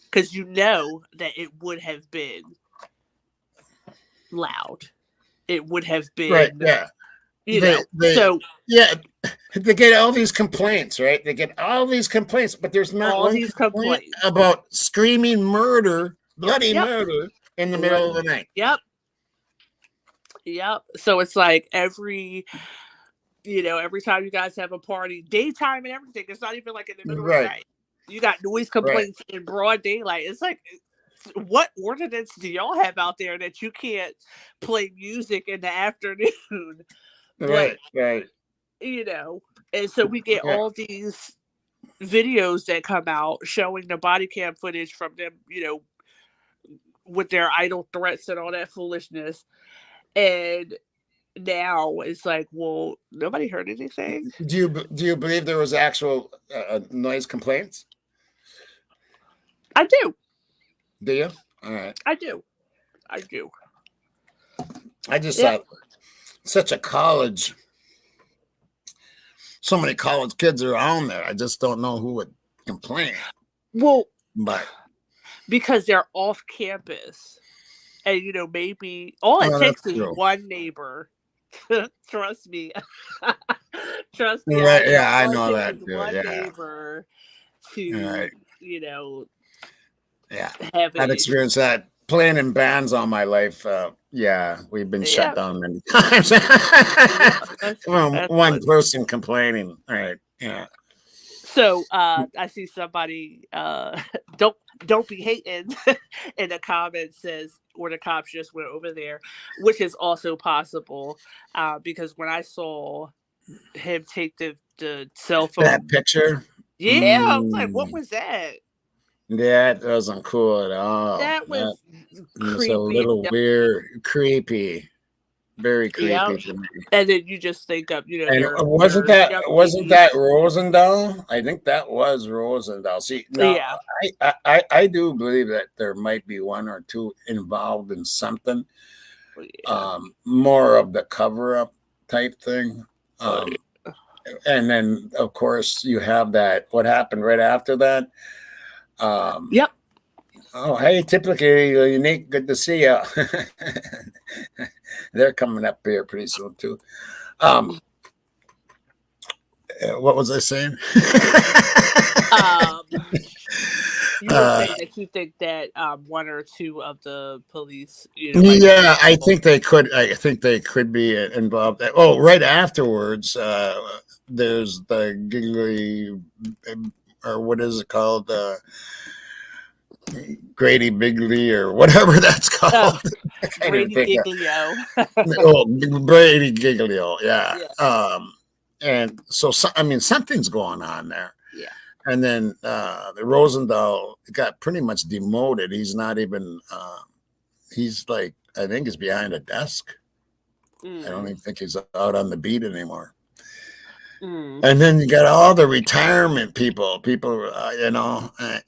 Because that it would have been loud. It would have been, right, yeah. So yeah, they get all these complaints, right? They get all these complaints, but there's not all one these complaint complaints. about screaming murder, bloody Yep. murder in the middle of the night. Yep. So it's like every time you guys have a party, daytime and everything, it's not even like in the middle of the night. You got noise complaints in broad daylight. It's like, what ordinance do y'all have out there that you can't play music in the afternoon? Right. And so we get all these videos that come out showing the body cam footage from them, with their idle threats and all that foolishness. And now it's like, well, nobody heard anything. Do you believe there was actual noise complaints? I do. Do you? All right. I do. I just thought such a college. So many college kids are on there. I just don't know who would complain. Well, but because they're off campus, and maybe all it takes is one neighbor. Trust me. Trust me. Right, I know that. One neighbor to I've experienced that playing in bands all my life. We've been shut down many times. One person complaining. All right. Yeah. So I see somebody don't be hating in the comments says, or the cops just went over there, which is also possible because when I saw him take the cell phone, that picture, I was like, what was that? That wasn't cool at all. That was creepy. A little weird, creepy, very creepy to me. And then you just think of, and wasn't that Rosendahl? I think that was Rosendahl. See, now, I do believe that there might be one or two involved in something, more of the cover-up type thing. And then, of course, you have that. What happened right after that? Oh, hey, typically Unique, good to see you. They're coming up here pretty soon too. What was I saying? You were saying that you think that one or two of the police, I think they could. I think they could be involved. Oh, right afterwards, there's the giggly, or what is it called? Grady Bigley or whatever that's called. Brady Giglio. Brady Giglio, yeah. And so something's going on there. Yeah. And then the Rosendahl got pretty much demoted. He's not even. He's like, I think he's behind a desk. I don't even think he's out on the beat anymore. And then you got all the retirement people,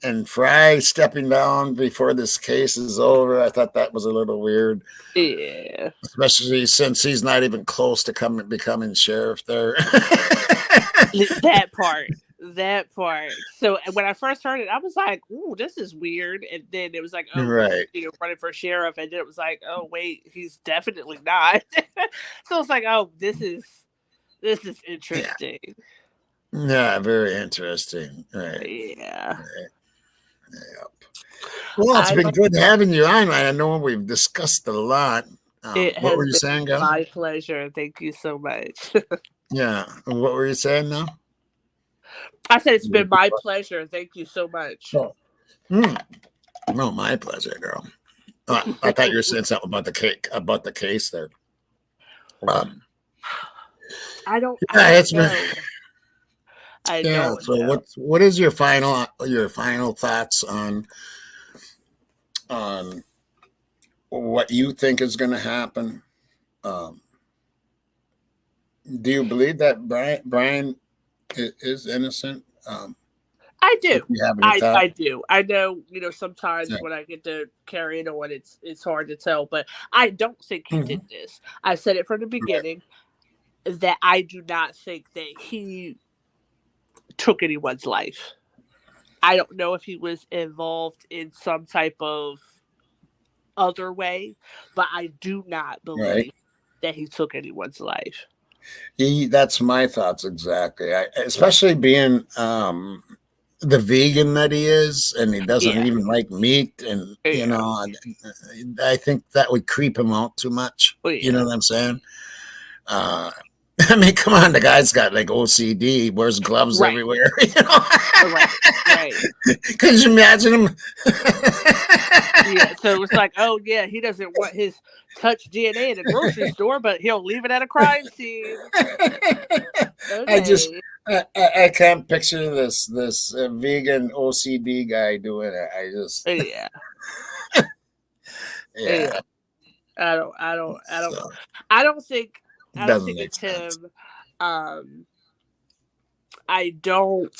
and Fry stepping down before this case is over. I thought that was a little weird. Yeah. Especially since he's not even close to becoming sheriff there. That part. So when I first heard it, I was like, ooh, this is weird. And then it was like, oh, right. Running for sheriff. And then it was like, oh, wait, he's definitely not. So it's like, oh, this is interesting. Yeah, very interesting. Right. Yeah. Yep. Well, it's been good having you on. I know we've discussed a lot. What were you saying, Gal? My pleasure. Thank you so much. Yeah. What were you saying now? I said it's been my pleasure. Thank you so much. Oh. No, my pleasure, girl. I thought you were saying something about the case there. I don't know. So what is your final thoughts on what you think is going to happen? Do you believe that Brian is innocent? I do. I do. I know, sometimes when I get to carrying on, it's hard to tell, but I don't think he did this. I said it from the beginning that I do not think that he took anyone's life. I don't know if he was involved in some type of other way, but I do not Right. believe that he took anyone's life. That's my thoughts exactly. Especially being the vegan that he is, and he doesn't Yeah. even like meat, and Yeah. I think that would creep him out too much. Oh, You yeah. know what I'm saying? I mean, come on, the guy's got like OCD, he wears gloves Right. everywhere. You know? Right. Could you imagine him? Yeah. So it's like, oh yeah, he doesn't want his touch DNA in a grocery store, but he'll leave it at a crime scene. I just Okay. I can't picture this vegan OCD guy doing it. I just Yeah. yeah. Yeah. I don't So I don't think it doesn't make it's sense. him. I don't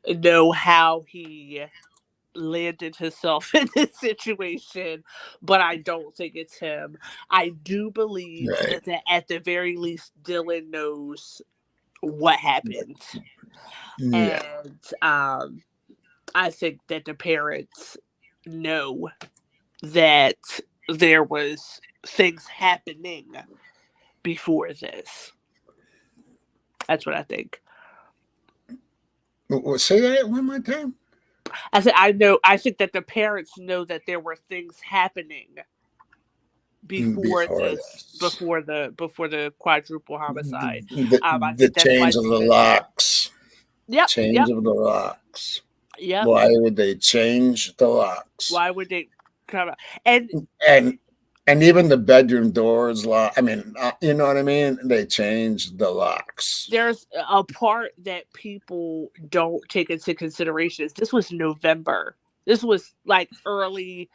know how he landed himself in this situation, but I don't think it's him. I do believe Right. that at the very least Dylan knows what happened. Yeah. And I think that the parents know that there was things happening before this. That's what I think. Say that one more time. I think that the parents know that there were things happening before the quadruple homicide. I The think that's why change of the locks. Yep. Change of the locks. Yep. Why would they change the locks? Why would they come out? And even the bedroom doors lock. I mean, you know what I mean? They changed the locks. There's a part that people don't take into consideration. This was November. This was like early,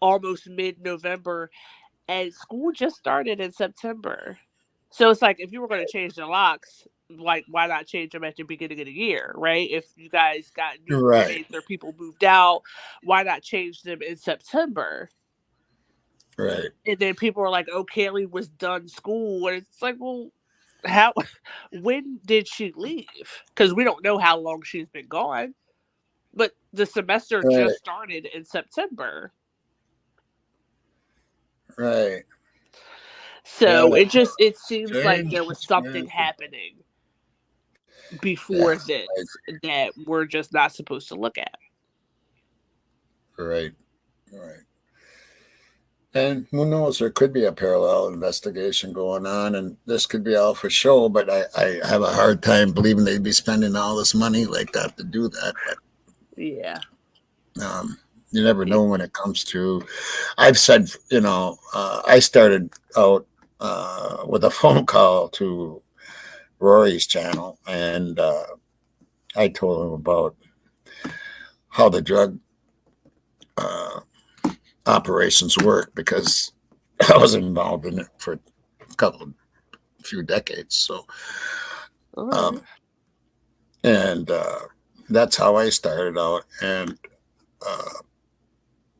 almost mid-November, and school just started in September. So it's like, if you were going to change the locks, like, why not change them at the beginning of the year, right? If you guys got new Right. roommates or people moved out, why not change them in September? Right. And then people are like, oh, Kaylee was done school. And it's like, well, when did she leave? Because we don't know how long she's been gone. But the semester just started in September. Right. So it seems like there was something happening before this that we're just not supposed to look at. Right. And who knows, there could be a parallel investigation going on, and this could be all for show, but I have a hard time believing they'd be spending all this money like that to do that. But yeah. You never know when it comes to, I've said, I started out with a phone call to Rory's channel, and I told him about how the drug operations work, because I was involved in it for a few decades. So, and that's how I started out. And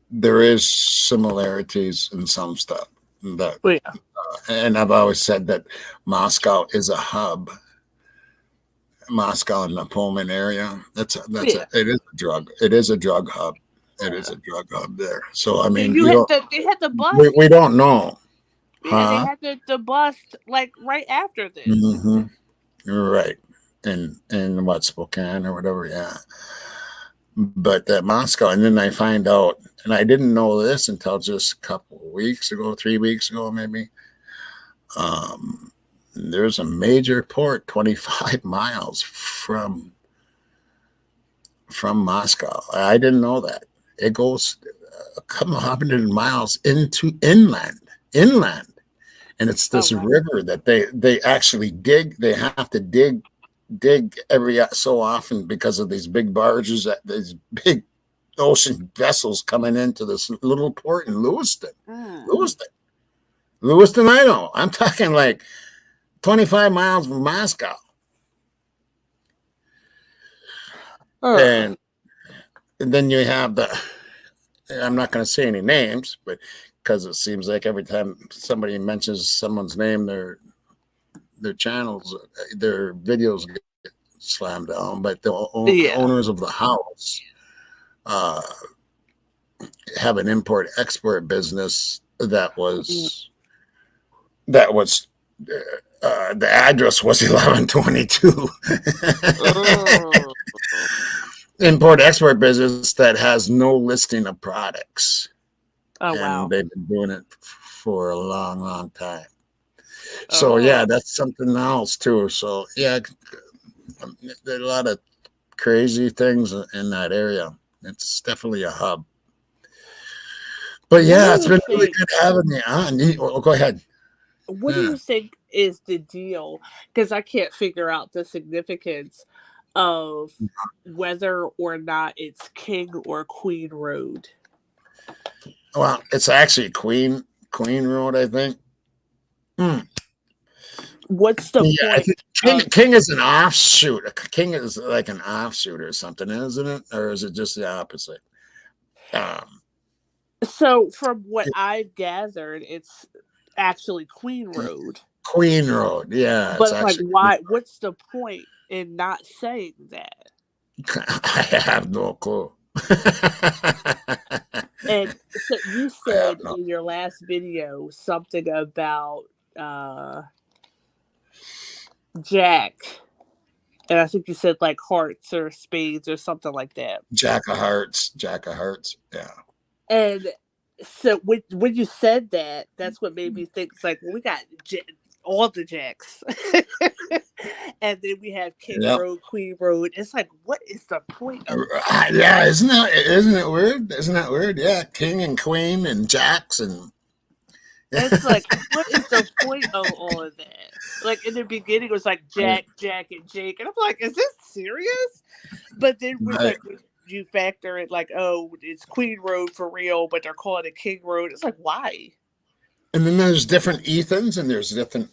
there is similarities in some stuff. And I've always said that Moscow is a hub. Moscow and the Pullman area. It is a drug hub. It is a drug hub there. So I mean, they had the bus. We don't know. Yeah, they had the bus like right after this. Mm-hmm. Right. In what, Spokane or whatever, yeah. But that Moscow, and then I find out, and I didn't know this until just a couple of weeks ago, 3 weeks ago, maybe. There's a major port 25 miles from Moscow. I didn't know that. It goes a couple of hundred miles into inland, and it's this river that they actually dig. They have to dig every so often because of these big barges, these big ocean vessels coming into this little port in Lewiston. Lewiston, I know. I'm talking like 25 miles from Moscow. And then you have I'm not going to say any names, but because it seems like every time somebody mentions someone's name, their channels, their videos get slammed down, but the Yeah. owners of the house have an import-export business that was the address was 1122. Oh, Import-export business that has no listing of products. oh And wow. they've been doing it for a long, long time. So Oh. yeah, that's something else too. So yeah, there are a lot of crazy things in that area. It's definitely a hub. But yeah, What it's do you been really think? good having you on. Go ahead. What do Yeah. you think is the deal? Because I can't figure out the significance of whether or not it's King or Queen Road. Well, it's actually Queen Road, I think. What's the Yeah, I point think of King is an offshoot. King is like an offshoot or something, isn't it? Or is it just the opposite? Um, so from what I've gathered, it's actually Queen Road. Queen Road. Yeah, But it's it's like actually why what's the point in not saying that? I have no clue. And so you I have said no. in your last video something about Jack. And I think you said like hearts or spades or something like that. Jack of Hearts. Yeah. And so when you said that, that's what made me think. It's like, well, we got all the jacks, and then we have King Yep. Road, Queen Road. It's like, what is the point of? Yeah, isn't it weird? Isn't that weird? Yeah, King and Queen and Jacks and It's like, what is the point of all of that? Like in the beginning, it was like Jack, and Jake, and I'm like, is this serious? But then we're right. like, when you factor it, like, oh, it's Queen Road for real, but they're calling it King Road. It's like, why? And then there's different Ethans and there's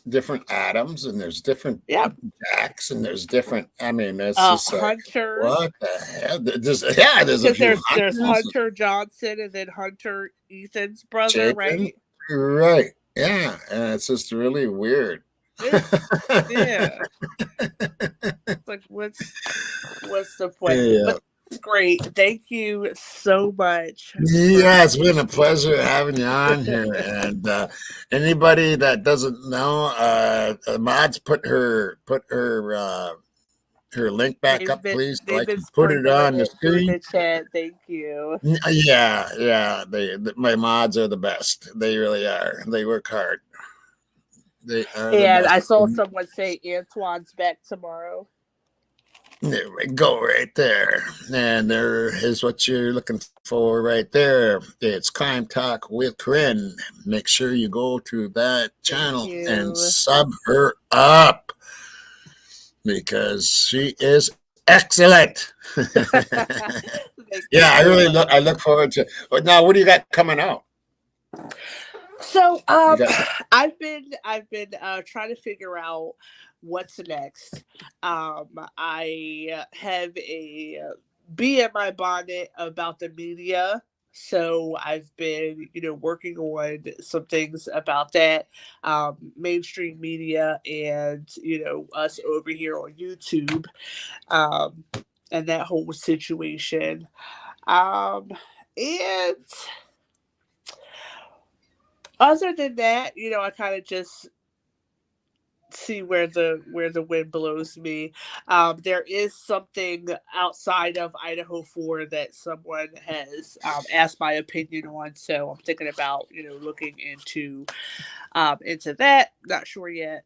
different Adams and there's different Yeah, Jacks and there's different. I mean, it's just like Hunter. what the hell? There's a Because few there's Hunters. Hunter Johnson and then Hunter Ethan's brother, Chapin. right? Right. Yeah, and it's just really weird. Yeah. It's like what's the point? Yeah. But it's great. Thank you so much. Yeah, it's been a pleasure having you on here. And anybody that doesn't know, Mod's put her link back up, please. So I They've been can put it on sprinkling the it through screen. the chat. Thank you. Yeah. My mods are the best. They really are. They work hard. They are the And best. I saw someone say Antoine's back tomorrow. There we go, right there. And there is what you're looking for right there. It's Crimetalk with Crin. Make sure you go to that channel and sub her up because she is excellent. Yeah, I look forward to. But now, what do you got coming out? So I've been trying to figure out what's next. I have a bee in my bonnet about the media. So I've been, working on some things about that, mainstream media and, us over here on YouTube, and that whole situation. And other than that, I kind of just see where the wind blows me. There is something outside of Idaho 4 that someone has asked my opinion on, so I'm thinking about looking into that. Not sure yet,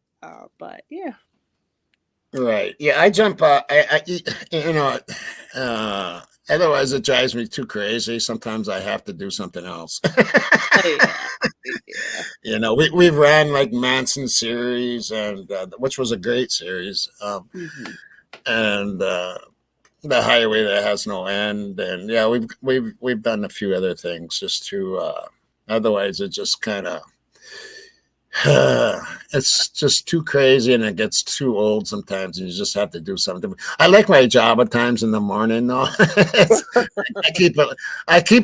but yeah. Right. Yeah, I jump. Otherwise, it drives me too crazy. Sometimes I have to do something else. Yeah. We've ran like Manson series, and which was a great series, and the highway that has no end, and yeah, we've done a few other things just to. Otherwise, it just kind of. It's just too crazy and it gets too old sometimes and you just have to do something. I like my job at times in the morning though. I keep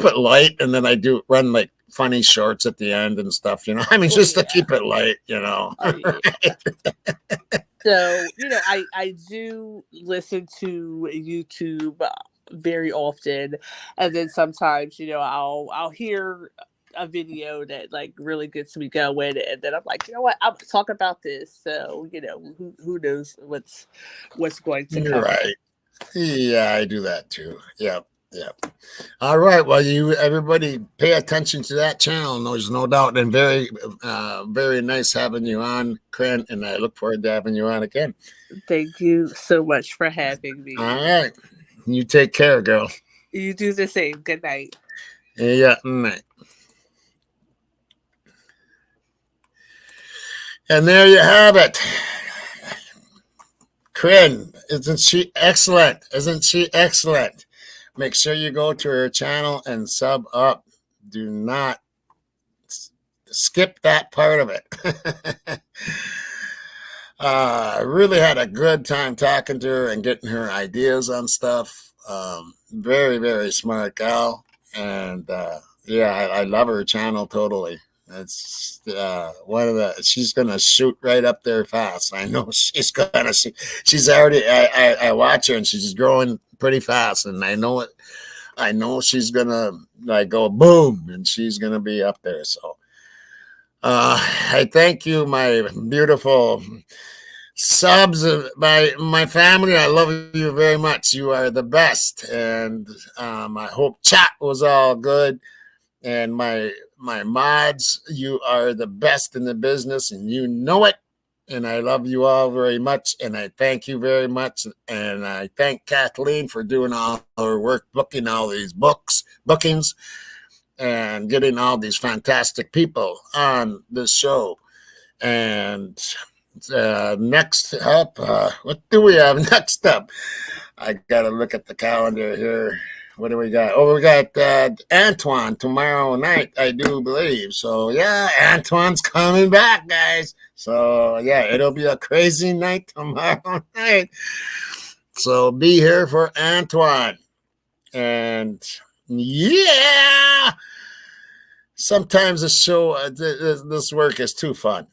it light and then I do run like funny shorts at the end and stuff, I mean, just to keep it light, Oh, yeah. So, I do listen to YouTube very often, and then sometimes, I'll hear a video that like really gets me going, and then I'm like, you know what, I'll talk about this. So, who knows what's going to You're come. right. Yeah, I do that too. Yep. Yep. All right. Well, everybody pay attention to that channel. There's no doubt. And very nice having you on, Crin, and I look forward to having you on again. Thank you so much for having me. All right. You take care, girl. You do the same. Good night. Yeah, night. And there you have it. Crin, isn't she excellent? Isn't she excellent? Make sure you go to her channel and sub up. Do not skip that part of it. I really had a good time talking to her and getting her ideas on stuff. Very, very smart gal. And I love her channel totally. It's she's gonna shoot right up there fast. I know she's gonna shoot. She's already I watch her and she's growing pretty fast, and I know she's gonna like go boom, and she's gonna be up there. So I thank you, my beautiful subs, my family. I love you very much. You are the best, and I hope chat was all good. And my mods, you are the best in the business, and you know it. And I love you all very much, and I thank you very much. And I thank Kathleen for doing all her work, booking all these bookings, and getting all these fantastic people on this show. And next up, what do we have next up? I got to look at the calendar here. What do we got? Oh, we got Antoine tomorrow night, I do believe. So, yeah, Antoine's coming back, guys. So, yeah, it'll be a crazy night tomorrow night. So, be here for Antoine. And, yeah, sometimes the show, this work is too fun.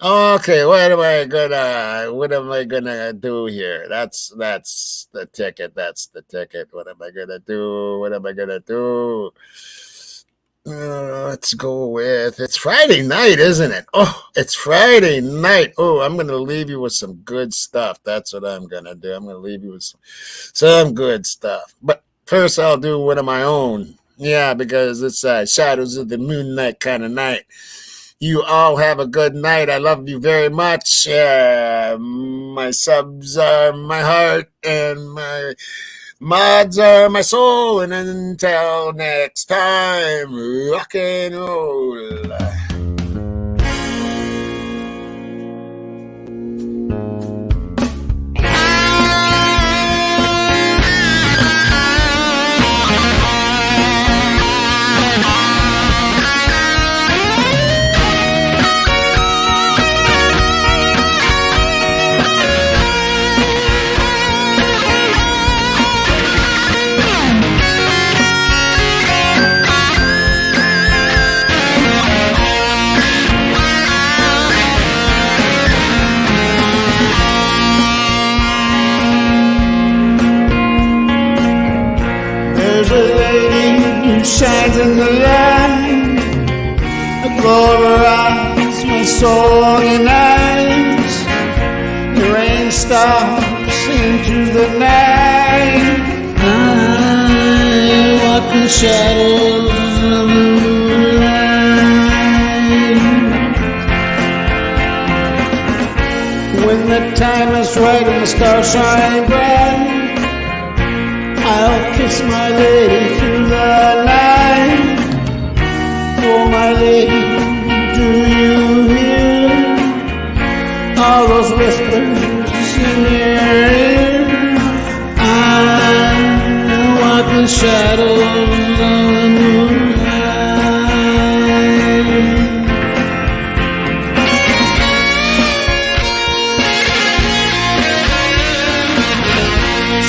Okay, what am I gonna do here? That's the ticket. That's the ticket. What am I gonna do? Let's go with, it's Friday night, isn't it? Oh, it's Friday night. Oh, I'm gonna leave you with some good stuff. That's what I'm gonna do. I'm gonna leave you with some good stuff. But first, I'll do one of my own. Yeah, because it's Shadows of the Moonlight kind of night. You all have a good night. I love you very much. My subs are my heart, and my mods are my soul. And until next time, rock and roll. Shines in the light, a glow of her eyes, my soul unites. The rain stops into the night. I walk in shadows of the moonlight. When the time is right and the stars shine bright, I'll kiss my lady through the night. Oh, my lady, do you hear all those whispers in your ear? I walk in shadows of the moonlight.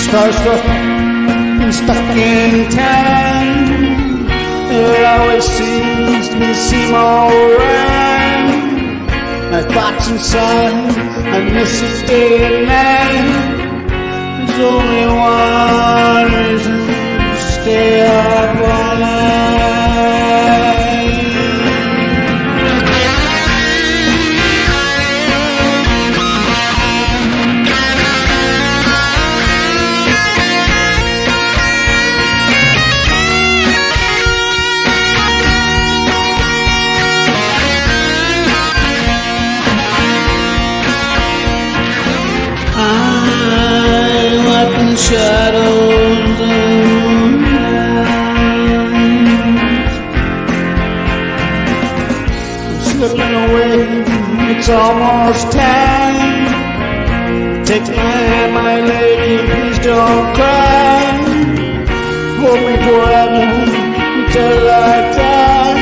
Starstruck, stuck in time, it always seems to seem alright. my thoughts inside, I miss a dead man. There's only one reason to stay up all night. Shadows of night. I'm slipping away, it's almost time. Take my hand, my lady, please don't cry. Hold me forever until I die.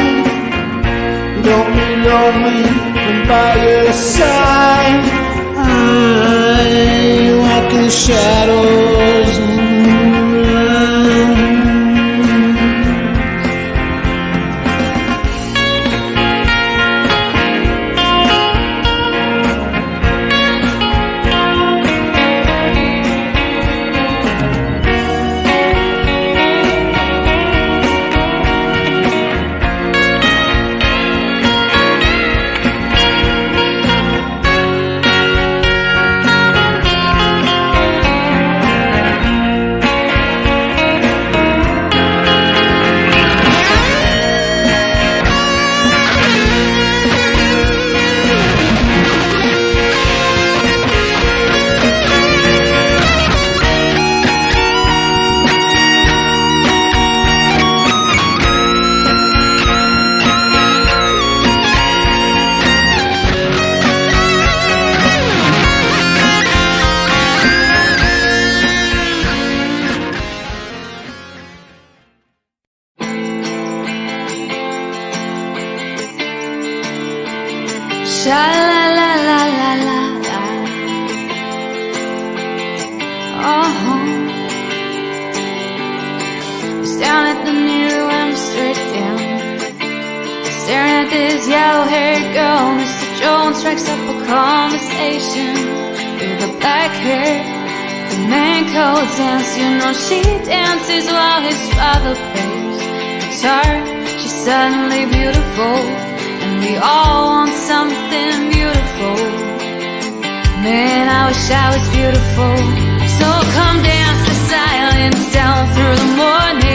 Don't be lonely, I'm by your side. I walk in the shadows and she dances while his father plays guitar. She's suddenly beautiful, and we all want something beautiful. Man, I wish I was beautiful. So come dance the silence down through the morning.